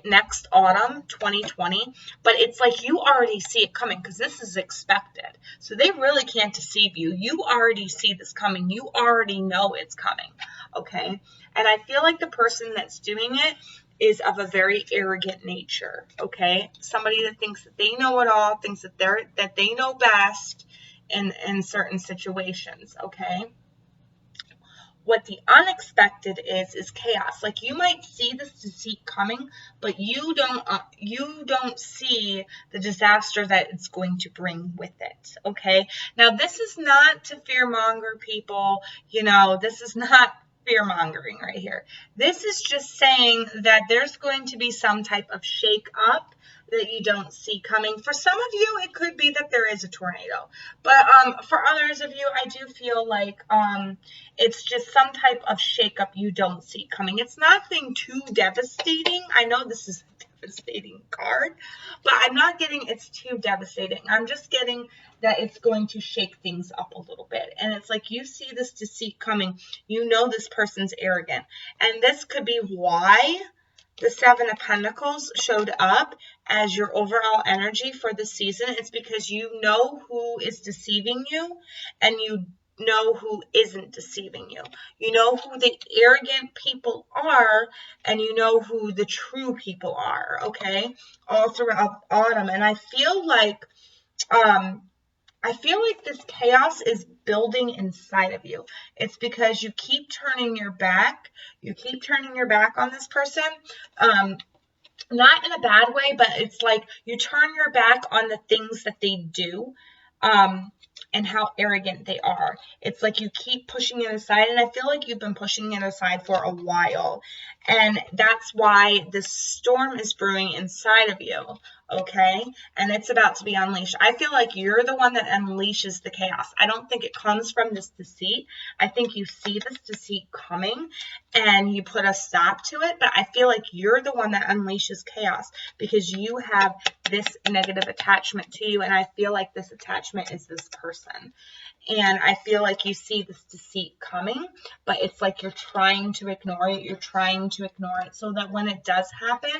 next autumn, 2020, but it's like you already see it coming because this is expected. So they really can't deceive you. You already see this coming. You already know it's coming, okay? And I feel like the person that's doing it is of a very arrogant nature, okay? Somebody that thinks that they know it all, thinks that they know best in certain situations, okay? What the unexpected is chaos. Like you might see this deceit coming, but you don't see the disaster that it's going to bring with it, okay? Now, this is not to fearmonger people, you know, this is not fear-mongering right here. This is just saying that there's going to be some type of shake-up that you don't see coming. For some of you, it could be that there is a tornado. But for others of you, I do feel like it's just some type of shakeup you don't see coming. It's nothing too devastating. I know this is a devastating card, but I'm not getting it's too devastating. I'm just getting that it's going to shake things up a little bit. And it's like you see this deceit coming. You know this person's arrogant. And this could be why the Seven of Pentacles showed up as your overall energy for the season. It's because you know who is deceiving you and you know who isn't deceiving you. You know who the arrogant people are and you know who the true people are, okay? All throughout autumn. And I feel like this chaos is building inside of you. It's because you keep turning your back. You keep turning your back on this person. Not in a bad way, but it's like you turn your back on the things that they do. And how arrogant they are. It's like you keep pushing it aside, and I feel like you've been pushing it aside for a while. And that's why this storm is brewing inside of you, okay? And it's about to be unleashed. I feel like you're the one that unleashes the chaos. I don't think it comes from this deceit. I think you see this deceit coming, and you put a stop to it, but I feel like you're the one that unleashes chaos because you have this negative attachment to you, and I feel like this attachment is this person. And I feel like you see this deceit coming, but it's like you're trying to ignore it. You're trying to ignore it so that when it does happen,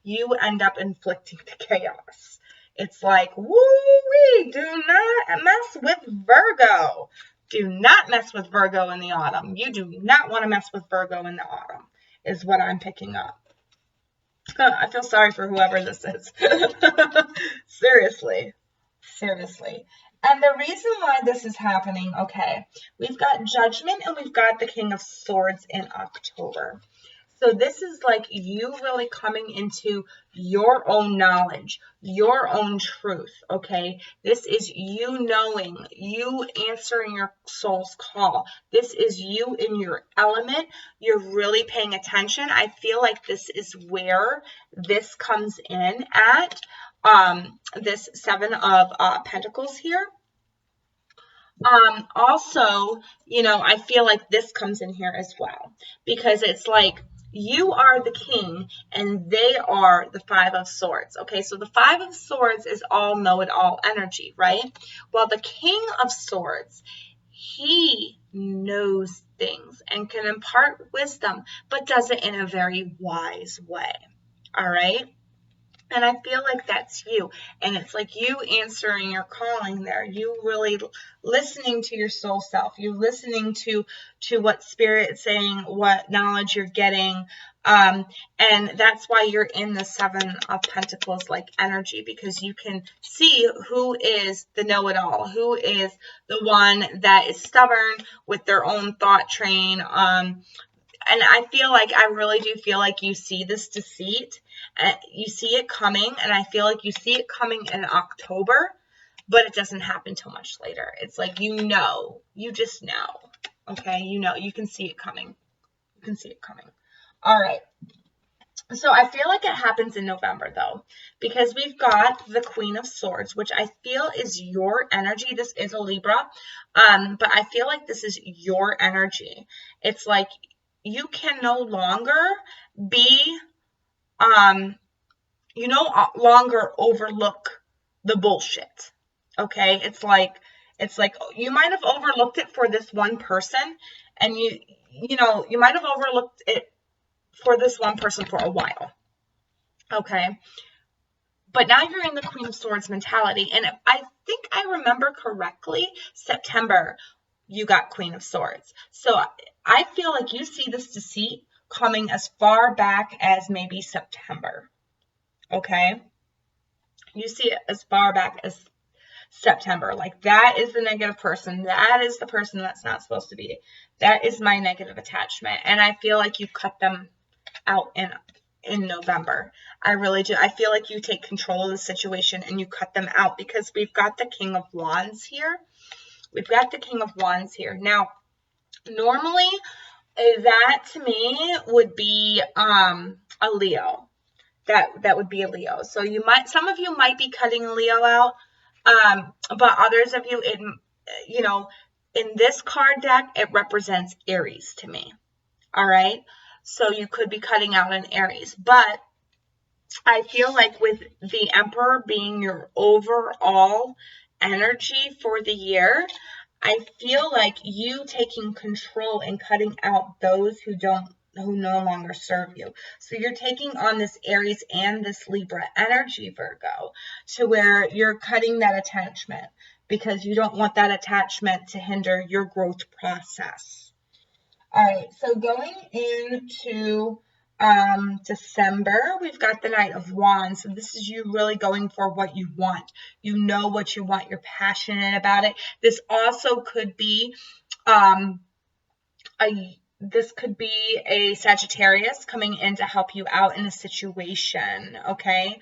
you end up inflicting the chaos. It's like, woo-wee, do not mess with Virgo. Do not mess with Virgo in the autumn. You do not want to mess with Virgo in the autumn, is what I'm picking up. I feel sorry for whoever this is. Seriously. And the reason why this is happening, okay, we've got Judgment and we've got the King of Swords in October. So this is like you really coming into your own knowledge, your own truth, okay? This is you knowing, you answering your soul's call. This is you in your element. You're really paying attention. I feel like this is where this comes in at, this Seven of Pentacles here. Also, you know, I feel like this comes in here as well because it's like you are the king and they are the Five of Swords. Okay, so the Five of Swords is all know-it-all energy, right? Well, the King of Swords, he knows things and can impart wisdom, but does it in a very wise way. All right? And I feel like that's you. And it's like you answering your calling there. You really listening to your soul self. You listening to what Spirit's saying, what knowledge you're getting. And that's why you're in the Seven of Pentacles like energy, because you can see who is the know-it-all, who is the one that is stubborn with their own thought train. And I feel like, I really do feel like you see this deceit, you see it coming, and I feel like you see it coming in October, but it doesn't happen till much later. It's like, you just know, okay? You can see it coming. You can see it coming. All right. So I feel like it happens in November, though, because we've got the Queen of Swords, which I feel is your energy. This is a Libra, but I feel like this is your energy. It's like you can no longer be, longer overlook the bullshit. Okay, it's like you might have overlooked it for this one person, and you might have overlooked it for this one person for a while. Okay, but now you're in the Queen of Swords mentality, and if I think I remember correctly, September you got Queen of Swords. So I feel like you see this deceit coming as far back as maybe September. Okay, you see it as far back as September. Like, that is the negative person. That is the person that's not supposed to be. That is my negative attachment. And I feel like you cut them out in November. I really do. I feel like you take control of the situation and you cut them out, because we've got the King of Wands here. We've got the King of Wands here. Now, normally, that to me would be a Leo. That would be a Leo. So some of you might be cutting a Leo out, but others of you, in this card deck, it represents Aries to me. All right. So you could be cutting out an Aries, but I feel like with the Emperor being your overall energy for the year, I feel like you taking control and cutting out those who no longer serve you. So you're taking on this Aries and this Libra energy, Virgo, to where you're cutting that attachment because you don't want that attachment to hinder your growth process. All right, so going into December, we've got the Knight of Wands. So this is you really going for what you want. You know what you want. You're passionate about it. This also could be a Sagittarius coming in to help you out in a situation, okay?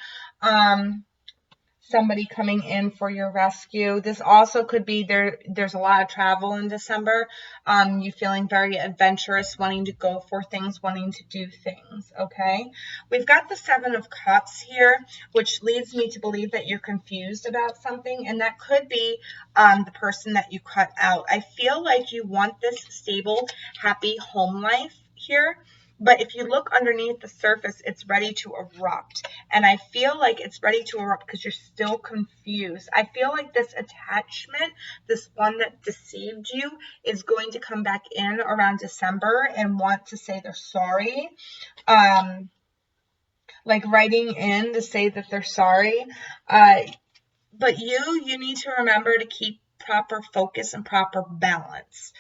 Somebody coming in for your rescue. This also could be there's a lot of travel in December. You feeling very adventurous, wanting to go for things, wanting to do things, okay? We've got the Seven of Cups here, which leads me to believe that you're confused about something, and that could be the person that you cut out. I feel like you want this stable, happy home life here. But if you look underneath the surface, it's ready to erupt. And I feel like it's ready to erupt because you're still confused. I feel like this attachment, this one that deceived you, is going to come back in around December and want to say they're sorry. Like writing in to say that they're sorry. But you need to remember to keep proper focus and proper balance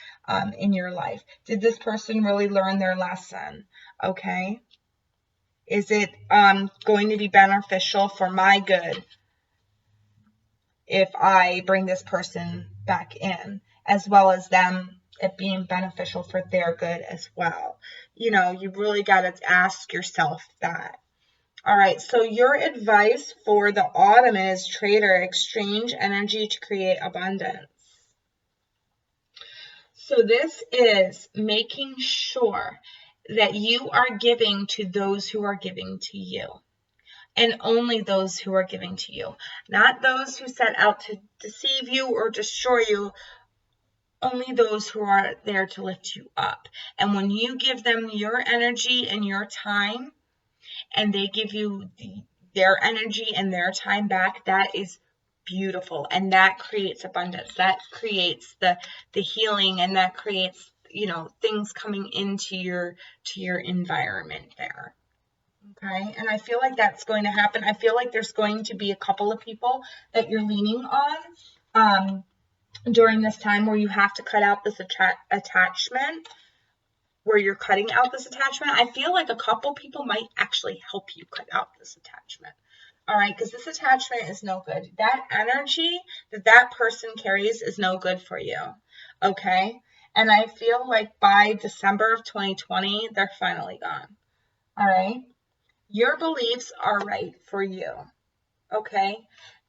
in your life. Did this person really learn their lesson? Okay. Is it going to be beneficial for my good if I bring this person back in, as well as them it being beneficial for their good as well? You really got to ask yourself that. All right, so your advice for the autumn is, trader, exchange energy to create abundance. So this is making sure that you are giving to those who are giving to you, and only those who are giving to you, not those who set out to deceive you or destroy you, only those who are there to lift you up. And when you give them your energy and your time, and they give you their energy and their time back, that is beautiful. And that creates abundance. That creates the healing, and that creates, you know, things coming into your environment there. Okay, and I feel like that's going to happen. I feel like there's going to be a couple of people that you're leaning on during this time where you have to cut out this attachment, where you're cutting out this attachment. I feel like a couple people might actually help you cut out this attachment. All right, because this attachment is no good. That energy that that person carries is no good for you. Okay, and I feel like by December of 2020, they're finally gone. All right. Your beliefs are right for you, okay?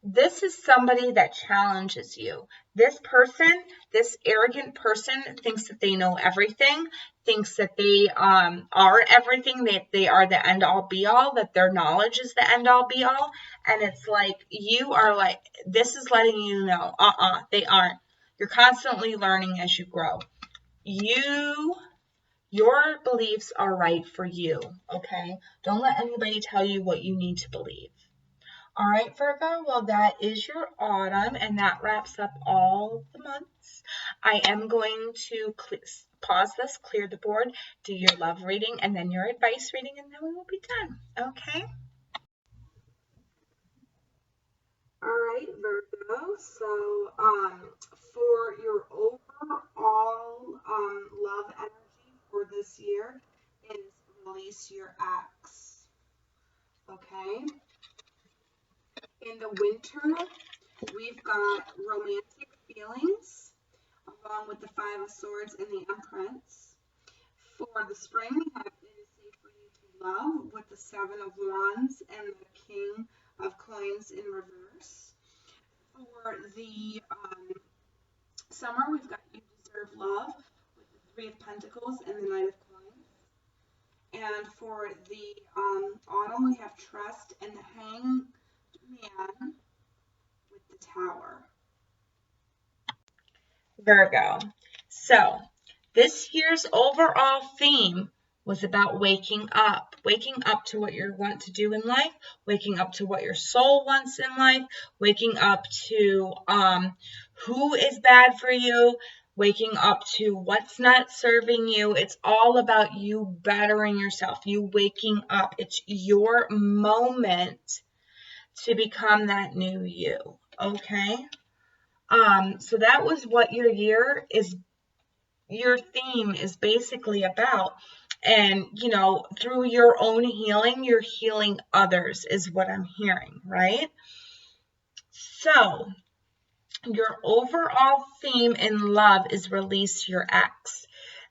This is somebody that challenges you. This person, this arrogant person, thinks that they know everything, thinks that they are everything, that they are the end-all be-all, that their knowledge is the end-all be-all, and it's like, you are like, this is letting you know, they aren't. You're constantly learning as you grow. Your beliefs are right for you, okay? Don't let anybody tell you what you need to believe. All right, Virgo, well, that is your autumn, and that wraps up all the months. I am going to pause this, clear the board, do your love reading, and then your advice reading, and then we will be done, okay? All right, Virgo, so for your overall love energy for this year is release your ex, okay? In the winter, we've got romantic feelings, along with the Five of Swords and the Empress. For the spring, we have It Is Safe for You to Love, with the Seven of Wands and the King of Coins in reverse. For the summer, we've got You Deserve Love, with the Three of Pentacles and the Knight of Coins. And for the autumn, we have Trust and the Hanged Man with the Tower. Virgo. So, this year's overall theme was about waking up to what you want to do in life, waking up to what your soul wants in life, waking up to who is bad for you, waking up to what's not serving you. It's all about you bettering yourself, you waking up. It's your moment to become that new you, okay? So that was what your theme is basically about. And, you know, through your own healing, you're healing others is what I'm hearing, right? So, your overall theme in love is release your ex.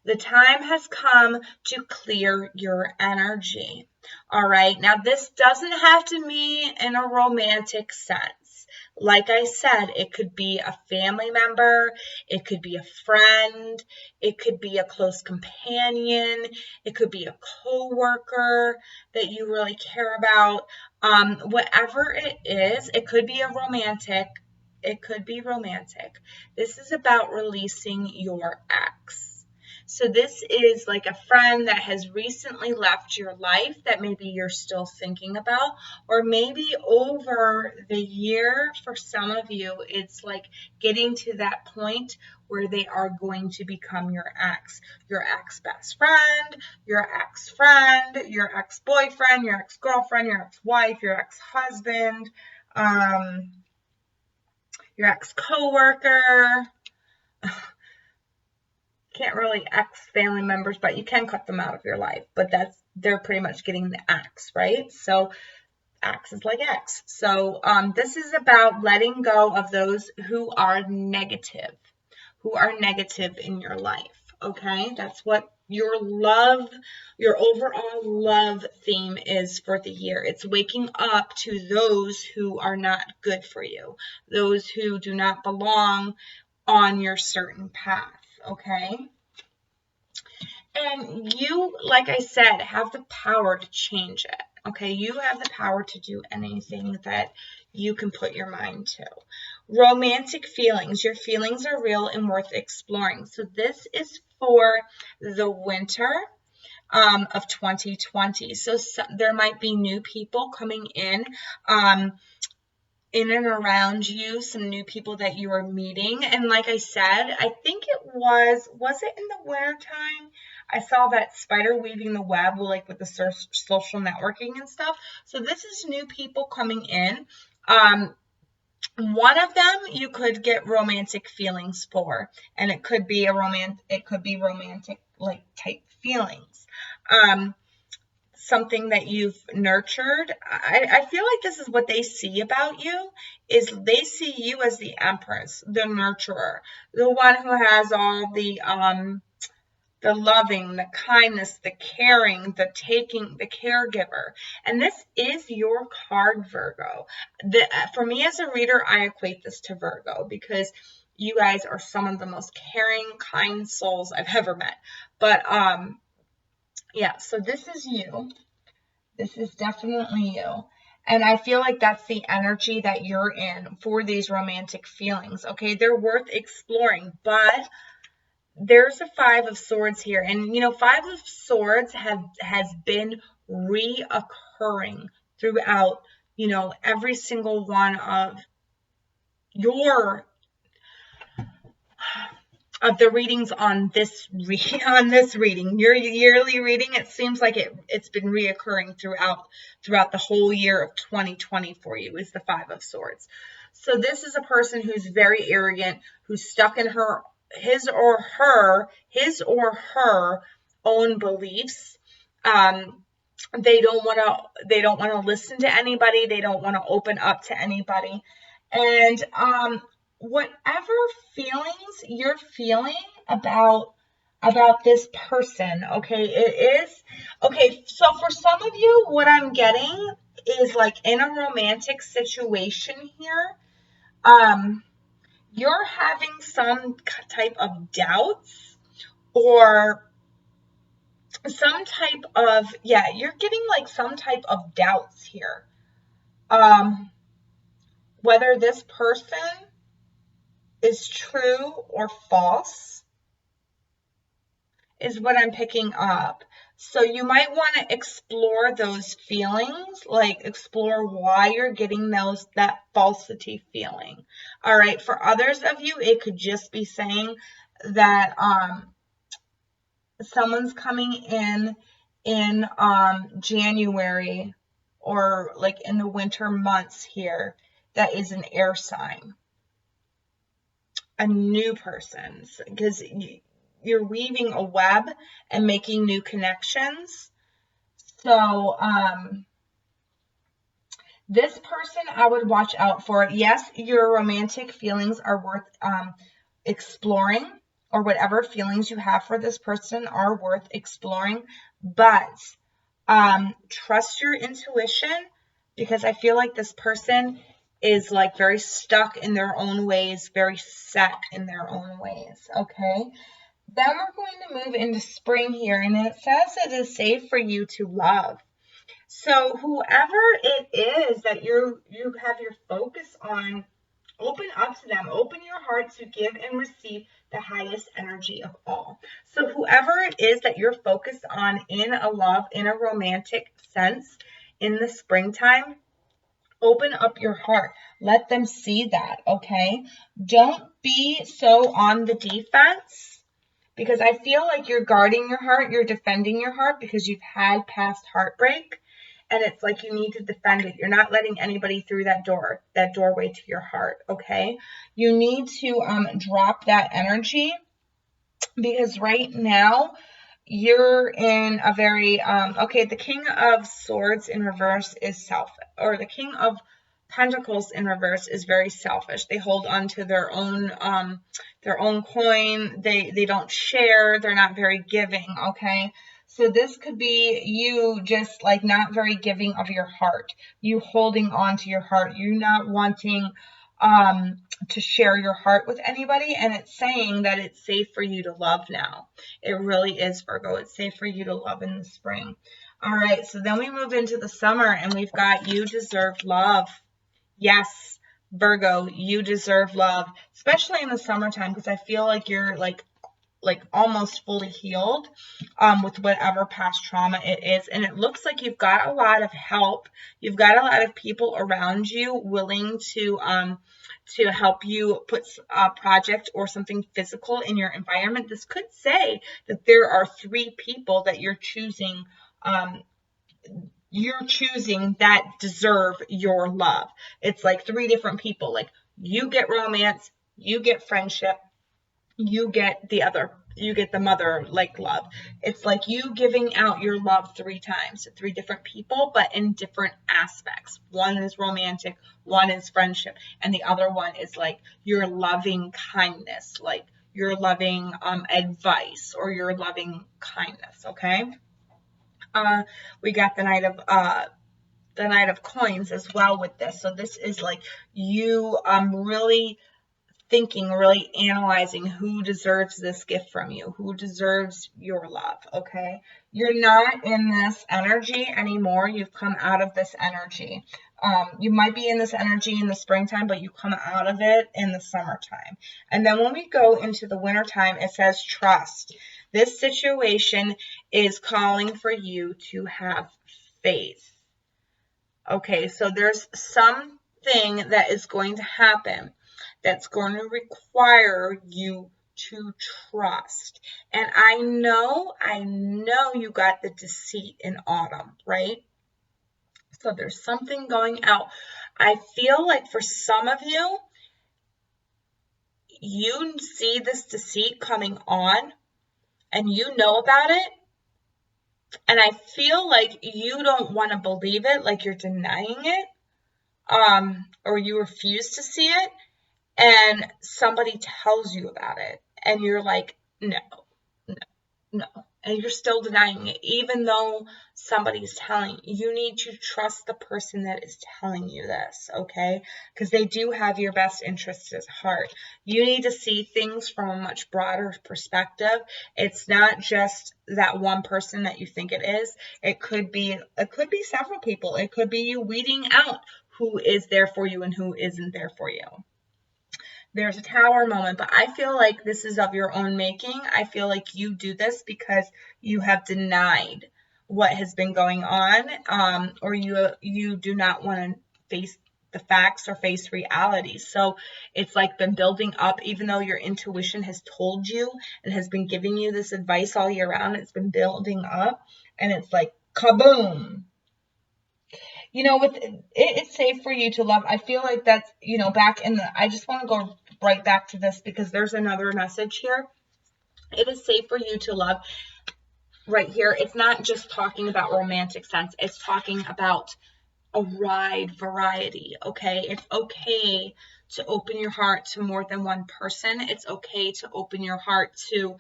The time has come to clear your energy. All right. Now, this doesn't have to be in a romantic sense. Like I said, it could be a family member, it could be a friend, it could be a close companion, it could be a coworker that you really care about. Whatever it is, it could be a romantic. It could be romantic. This is about releasing your ex. So this is like a friend that has recently left your life that maybe you're still thinking about, or maybe over the year for some of you, it's like getting to that point where they are going to become your ex best friend, your ex-friend, your ex-boyfriend, your ex-girlfriend, your ex-wife, your ex-husband, your ex-coworker. Can't really ex-family members, but you can cut them out of your life. But they're pretty much getting the ex, right? So ex is like ex. So this is about letting go of those who are negative in your life. Okay, that's what your overall love theme is for the year. It's waking up to those who are not good for you, those who do not belong on your certain path. Okay? And you, like I said, have the power to change it. Okay? You have the power to do anything that you can put your mind to. Romantic feelings. Your feelings are real and worth exploring. So this is for the winter of 2020. So there might be new people coming in and around you, some new people that you are meeting. And like I said, I think it was it in the winter time? I saw that spider weaving the web with the social networking and stuff. So this is new people coming in. One of them you could get romantic feelings for, and it could be romantic type feelings. Something that you've nurtured. I feel like this is what they see about you, is they see you as the empress, the nurturer, the one who has all the loving, the kindness, the caring, the taking, the caregiver. And this is your card, Virgo. For me as a reader, I equate this to Virgo because you guys are some of the most caring, kind souls I've ever met. But yeah, so this is you. This is definitely you. And I feel like that's the energy that you're in for these romantic feelings, okay? They're worth exploring, but there's a Five of Swords here. And, Five of Swords has been reoccurring throughout, every single one of the readings on this reading, your yearly reading. It seems like it's been reoccurring throughout the whole year of 2020 for you, is the Five of Swords. So this is a person who's very arrogant, who's stuck in his or her own beliefs. They don't want to listen to anybody. They don't want to open up to anybody. And whatever feelings you're feeling about this person, okay, it is okay. So for some of you, what I'm getting is in a romantic situation here, you're having some type of doubts or some type of, you're getting some type of doubts here. Whether this person is true or false is what I'm picking up. So you might want to explore those feelings, explore why you're getting that falsity feeling. All right. For others of you, it could just be saying that someone's coming in January or in the winter months here that is an air sign. A new person, because you're weaving a web and making new connections. So this person I would watch out for. Yes, your romantic feelings are worth exploring, or whatever feelings you have for this person are worth exploring, but trust your intuition, because I feel like this person is very stuck in their own ways, very set in their own ways, okay? Then we're going to move into spring here, and it says it is safe for you to love. So whoever it is that you have your focus on, open up to them. Open your heart to give and receive the highest energy of all. So whoever it is that you're focused on in a love, in a romantic sense, in the springtime, open up your heart. Let them see that, okay? Don't be so on the defense, because I feel like you're guarding your heart, you're defending your heart because you've had past heartbreak, and it's like you need to defend it. You're not letting anybody through that doorway to your heart, okay? You need to drop that energy, because right now you're in a very, okay, the King of Swords in reverse is the King of Pentacles in reverse is very selfish. They hold on to their own coin. They don't share. They're not very giving, okay? So this could be you just not very giving of your heart. You holding on to your heart. You not wanting to share your heart with anybody, and it's saying that it's safe for you to love now. It really is, Virgo. It's safe for you to love in the spring. All right, so then we move into the summer, and we've got you deserve love. Yes, Virgo, you deserve love, especially in the summertime, because I feel like you're like almost fully healed with whatever past trauma it is. And it looks like you've got a lot of help. You've got a lot of people around you willing to help you put a project or something physical in your environment. This could say that there are 3 people that you're choosing that deserve your love. It's like 3 different people. Like, you get romance, you get friendship, you get the mother like love. It's like you giving out your love 3 times to 3 different people, but in different aspects. One is romantic, one is friendship, and the other one is like your loving kindness, like your loving advice or your loving kindness. Okay. We got the Knight of Coins as well with this. So this is like you really thinking, really analyzing who deserves this gift from you, who deserves your love. Okay. You're not in this energy anymore. You've come out of this energy. You might be in this energy in the springtime, but you come out of it in the summertime. And then when we go into the wintertime, it says trust. This situation is calling for you to have faith. Okay, so there's something that is going to happen that's going to require you to trust. And I know you got the deceit in autumn, right? So there's something going out. I feel like for some of you, you see this deceit coming on and you know about it. And I feel like you don't want to believe it, like you're denying it, or you refuse to see it. And somebody tells you about it, and you're like, no. And you're still denying it, even though somebody's telling you. You need to trust the person that is telling you this, okay? Because they do have your best interests at heart. You need to see things from a much broader perspective. It's not just that one person that you think it is. It could be several people. It could be you weeding out who is there for you and who isn't there for you. There's a tower moment, but I feel like this is of your own making. I feel like you do this because you have denied what has been going on, or you do not want to face the facts or face reality. So it's like been building up, even though your intuition has told you and has been giving you this advice all year round. It's been building up, and it's like kaboom. It's safe for you to love. I feel like that's, I just want to go right back to this because there's another message here. It is safe for you to love right here. It's not just talking about romantic sense. It's talking about a wide variety. Okay. It's okay to open your heart to more than one person. It's okay to open your heart to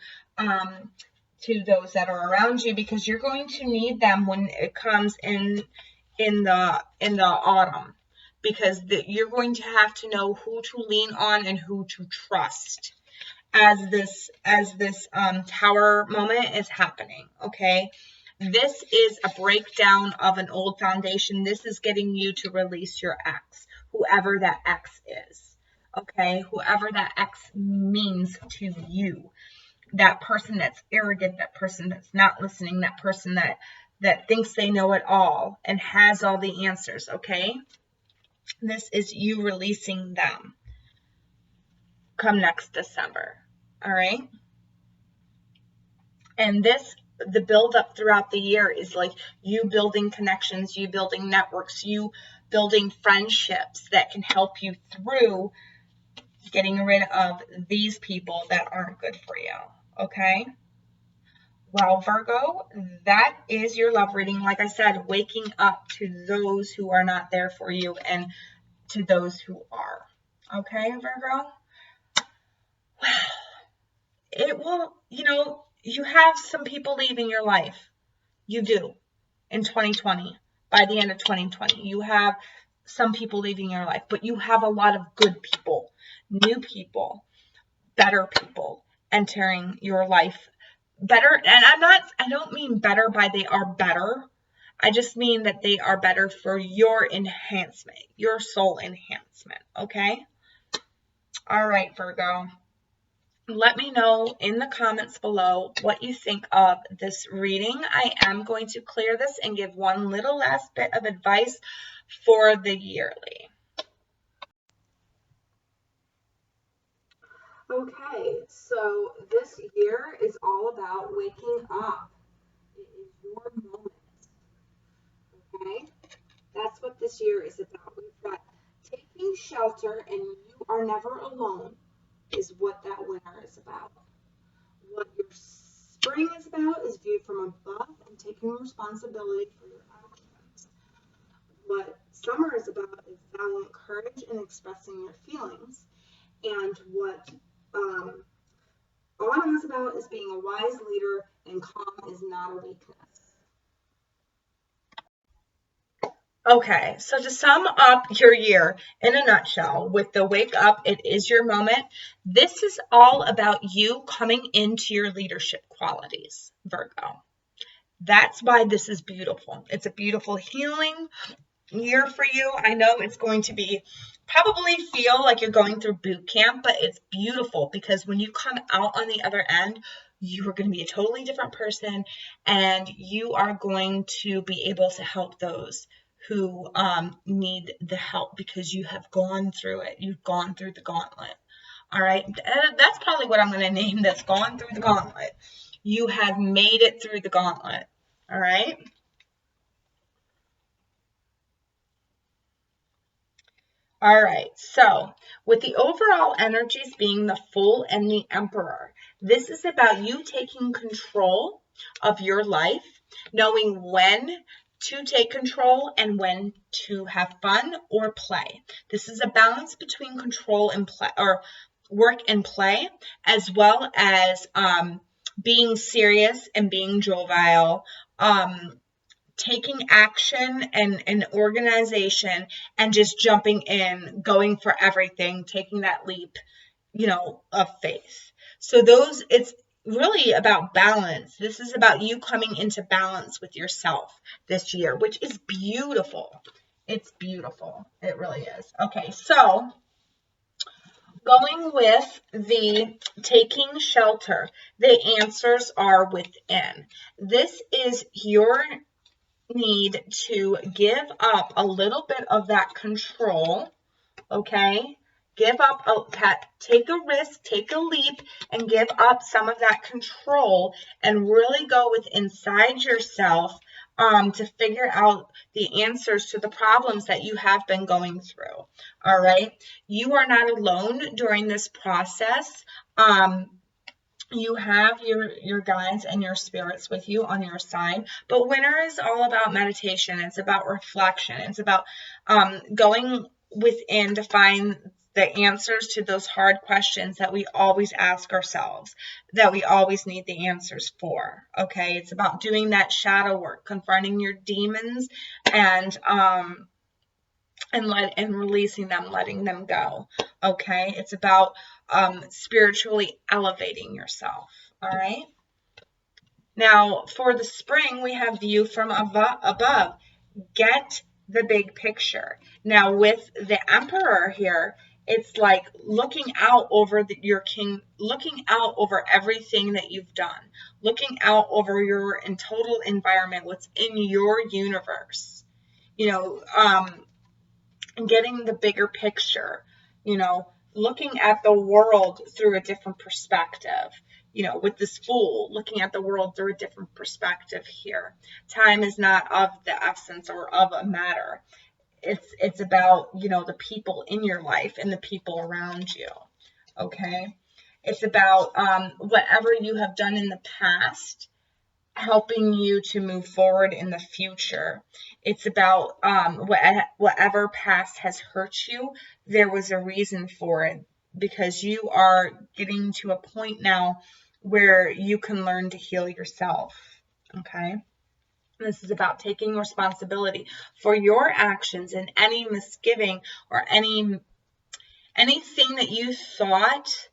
those that are around you, because you're going to need them when it comes in the autumn, because you're going to have to know who to lean on and who to trust as this tower moment is happening. Okay, this is a breakdown of an old foundation. This is getting you to release your ex, whoever that ex is. Okay, whoever that ex means to you, that person that's arrogant, that person that's not listening, that person that thinks they know it all and has all the answers, okay? This is you releasing them come next December, all right? And the build-up throughout the year is like you building connections, you building networks, you building friendships that can help you through getting rid of these people that aren't good for you, okay? Well, Virgo, that is your love reading. Like I said, waking up to those who are not there for you and to those who are. Okay, Virgo? Wow. It will, you have some people leaving your life. You do. In 2020. By the end of 2020. You have some people leaving your life. But you have a lot of good people, new people, better people entering your life. Better, and I don't mean better by they are better. I just mean that they are better for your enhancement, your soul enhancement, okay? All right, Virgo. Let me know in the comments below what you think of this reading. I am going to clear this and give one little last bit of advice for the yearly. Okay, so this year is all about waking up. It is your moment. Okay? That's what this year is about. We've got taking shelter and you are never alone is what that winter is about. What your spring is about is viewed from above and taking responsibility for your actions. What summer is about is valiant courage and expressing your feelings. And what autumn is about is being a wise leader, and calm is not a weakness. Okay, so to sum up your year in a nutshell, with the wake up, it is your moment. This is all about you coming into your leadership qualities, Virgo. That's why this is beautiful. It's a beautiful healing year for you. I know it's going to be probably feel like you're going through boot camp, but it's beautiful because when you come out on the other end, you are going to be a totally different person, and you are going to be able to help those who need the help because you have gone through it. You've gone through the gauntlet. All right. That's probably what I'm going to name this, gone through the gauntlet. You have made it through the gauntlet. All right. All right, so with the overall energies being the Fool and the Emperor, this is about you taking control of your life, knowing when to take control and when to have fun or play. This is a balance between control and play, or work and play, as well as being serious and being jovial, taking action and organization and just jumping in, going for everything, taking that leap, of faith. So it's really about balance. This is about you coming into balance with yourself this year, which is beautiful. It's beautiful. It really is. Okay, so going with the taking shelter, the answers are within. This is your need to give up a little bit of that control, okay? Take a risk, take a leap, and give up some of that control and really go with inside yourself to figure out the answers to the problems that you have been going through, all right? You are not alone during this process. You have your guides and your spirits with you on your side, but winter is all about meditation. It's about reflection. It's about going within to find the answers to those hard questions that we always ask ourselves, that we always need the answers for. Okay, it's about doing that shadow work, confronting your demons, and releasing them, letting them go. Okay, it's about spiritually elevating yourself. All right. Now for the spring, we have view from above. Get the big picture. Now with the Emperor here, it's like looking out over looking out over everything that you've done, looking out over your total environment, what's in your universe. Getting the bigger picture, looking at the world through a different perspective, with this Fool, looking at the world through a different perspective here. Time is not of the essence or of a matter. It's about, the people in your life and the people around you. Okay. It's about whatever you have done in the past, helping you to move forward in the future. It's about whatever past has hurt you, there was a reason for it, because you are getting to a point now where you can learn to heal yourself. Okay. This is about taking responsibility for your actions and any misgiving or anything that you thought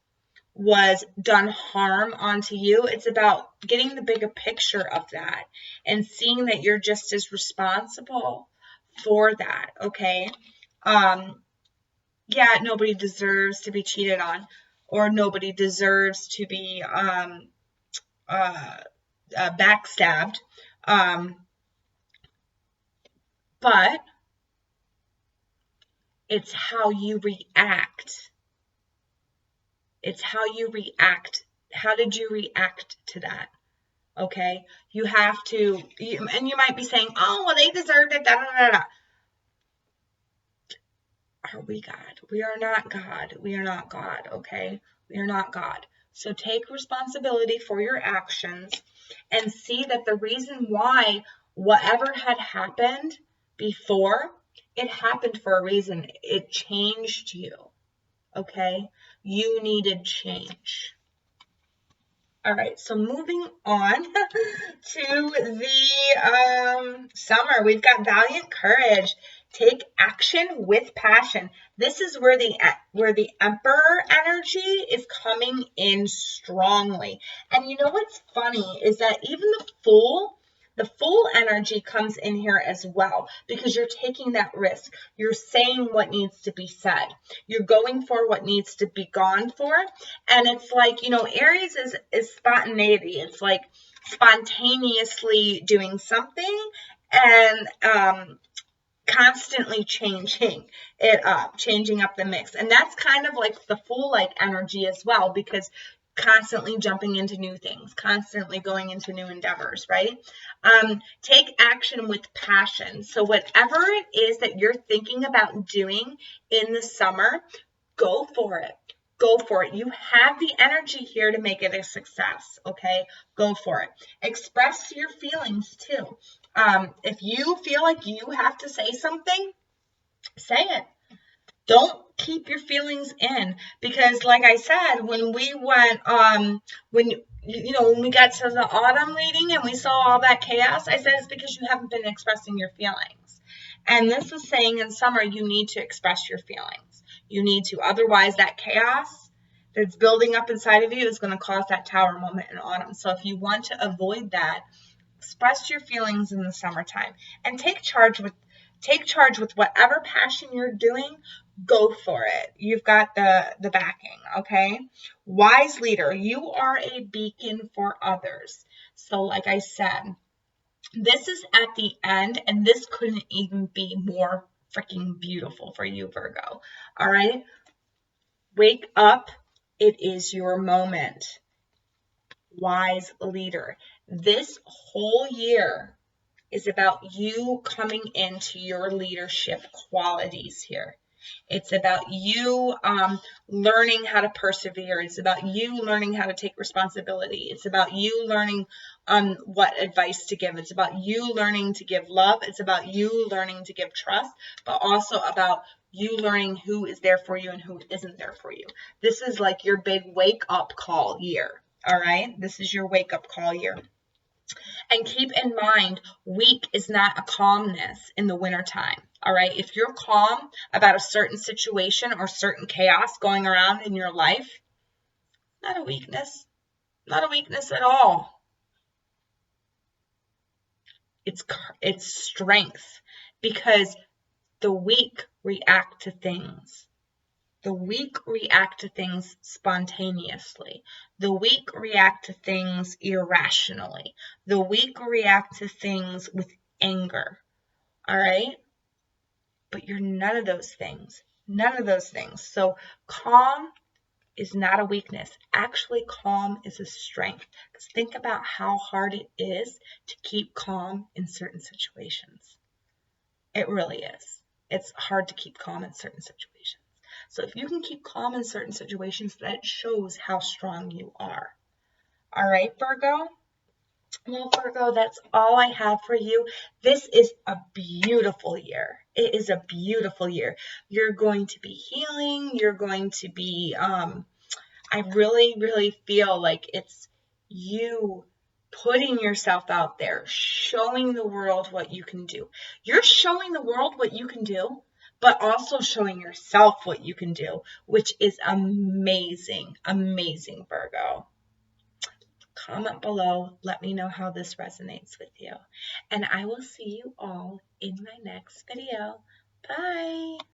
was done harm onto you. It's about getting the bigger picture of that and seeing that you're just as responsible for that, okay? Yeah, nobody deserves to be cheated on, or nobody deserves to be backstabbed. But it's how you react. It's how you react. How did you react to that? Okay, you have to, and you might be saying, oh, well, they deserved it, da, da, da, da. Are we God? We are not God. We are not God, okay? We are not God. So take responsibility for your actions and see that the reason why whatever had happened before, it happened for a reason. It changed you, okay? You needed change. All right, so moving on to the summer, we've got valiant courage. Take action with passion. This is where the Emperor energy is coming in strongly. And you know what's funny is that even the Fool energy comes in here as well, because you're taking that risk. You're saying what needs to be said. You're going for what needs to be gone for. And it's like, Aries is spontaneity. It's like spontaneously doing something and constantly changing it up, changing up the mix. And that's kind of like the Fool-like energy as well, because constantly jumping into new things, constantly going into new endeavors, right? Take action with passion. So whatever it is that you're thinking about doing in the summer, go for it. Go for it. You have the energy here to make it a success, okay? Go for it. Express your feelings too. If you feel like you have to say something, say it. Don't keep your feelings in, because like I said, when we went, when we got to the autumn reading and we saw all that chaos, I said it's because you haven't been expressing your feelings. And this is saying in summer, you need to express your feelings. You need to, otherwise that chaos that's building up inside of you is going to cause that tower moment in autumn. So if you want to avoid that, express your feelings in the summertime and take charge with whatever passion you're doing. Go for it. You've got the backing, okay? Wise leader, you are a beacon for others. So like I said, this is at the end, and this couldn't even be more freaking beautiful for you, Virgo. All right? Wake up. It is your moment. Wise leader. This whole year is about you coming into your leadership qualities here. It's about you learning how to persevere. It's about you learning how to take responsibility. It's about you learning what advice to give. It's about you learning to give love. It's about you learning to give trust, but also about you learning who is there for you and who isn't there for you. This is like your big wake-up call year, all right? This is your wake-up call year. And keep in mind, weak is not a calmness in the wintertime. All right. If you're calm about a certain situation or certain chaos going around in your life, not a weakness. Not a weakness at all. It's strength, because the weak react to things. The weak react to things spontaneously. The weak react to things irrationally. The weak react to things with anger. All right? But you're none of those things. None of those things. So calm is not a weakness. Actually, calm is a strength. Because think about how hard it is to keep calm in certain situations. It really is. It's hard to keep calm in certain situations. So if you can keep calm in certain situations, that shows how strong you are. All right, Virgo? Well, Virgo, that's all I have for you. This is a beautiful year. It is a beautiful year. You're going to be healing. You're going to be, I really, really feel like it's you putting yourself out there, showing the world what you can do. You're showing the world what you can do but also showing yourself what you can do, which is amazing, amazing, Virgo. Comment below. Let me know how this resonates with you. And I will see you all in my next video. Bye.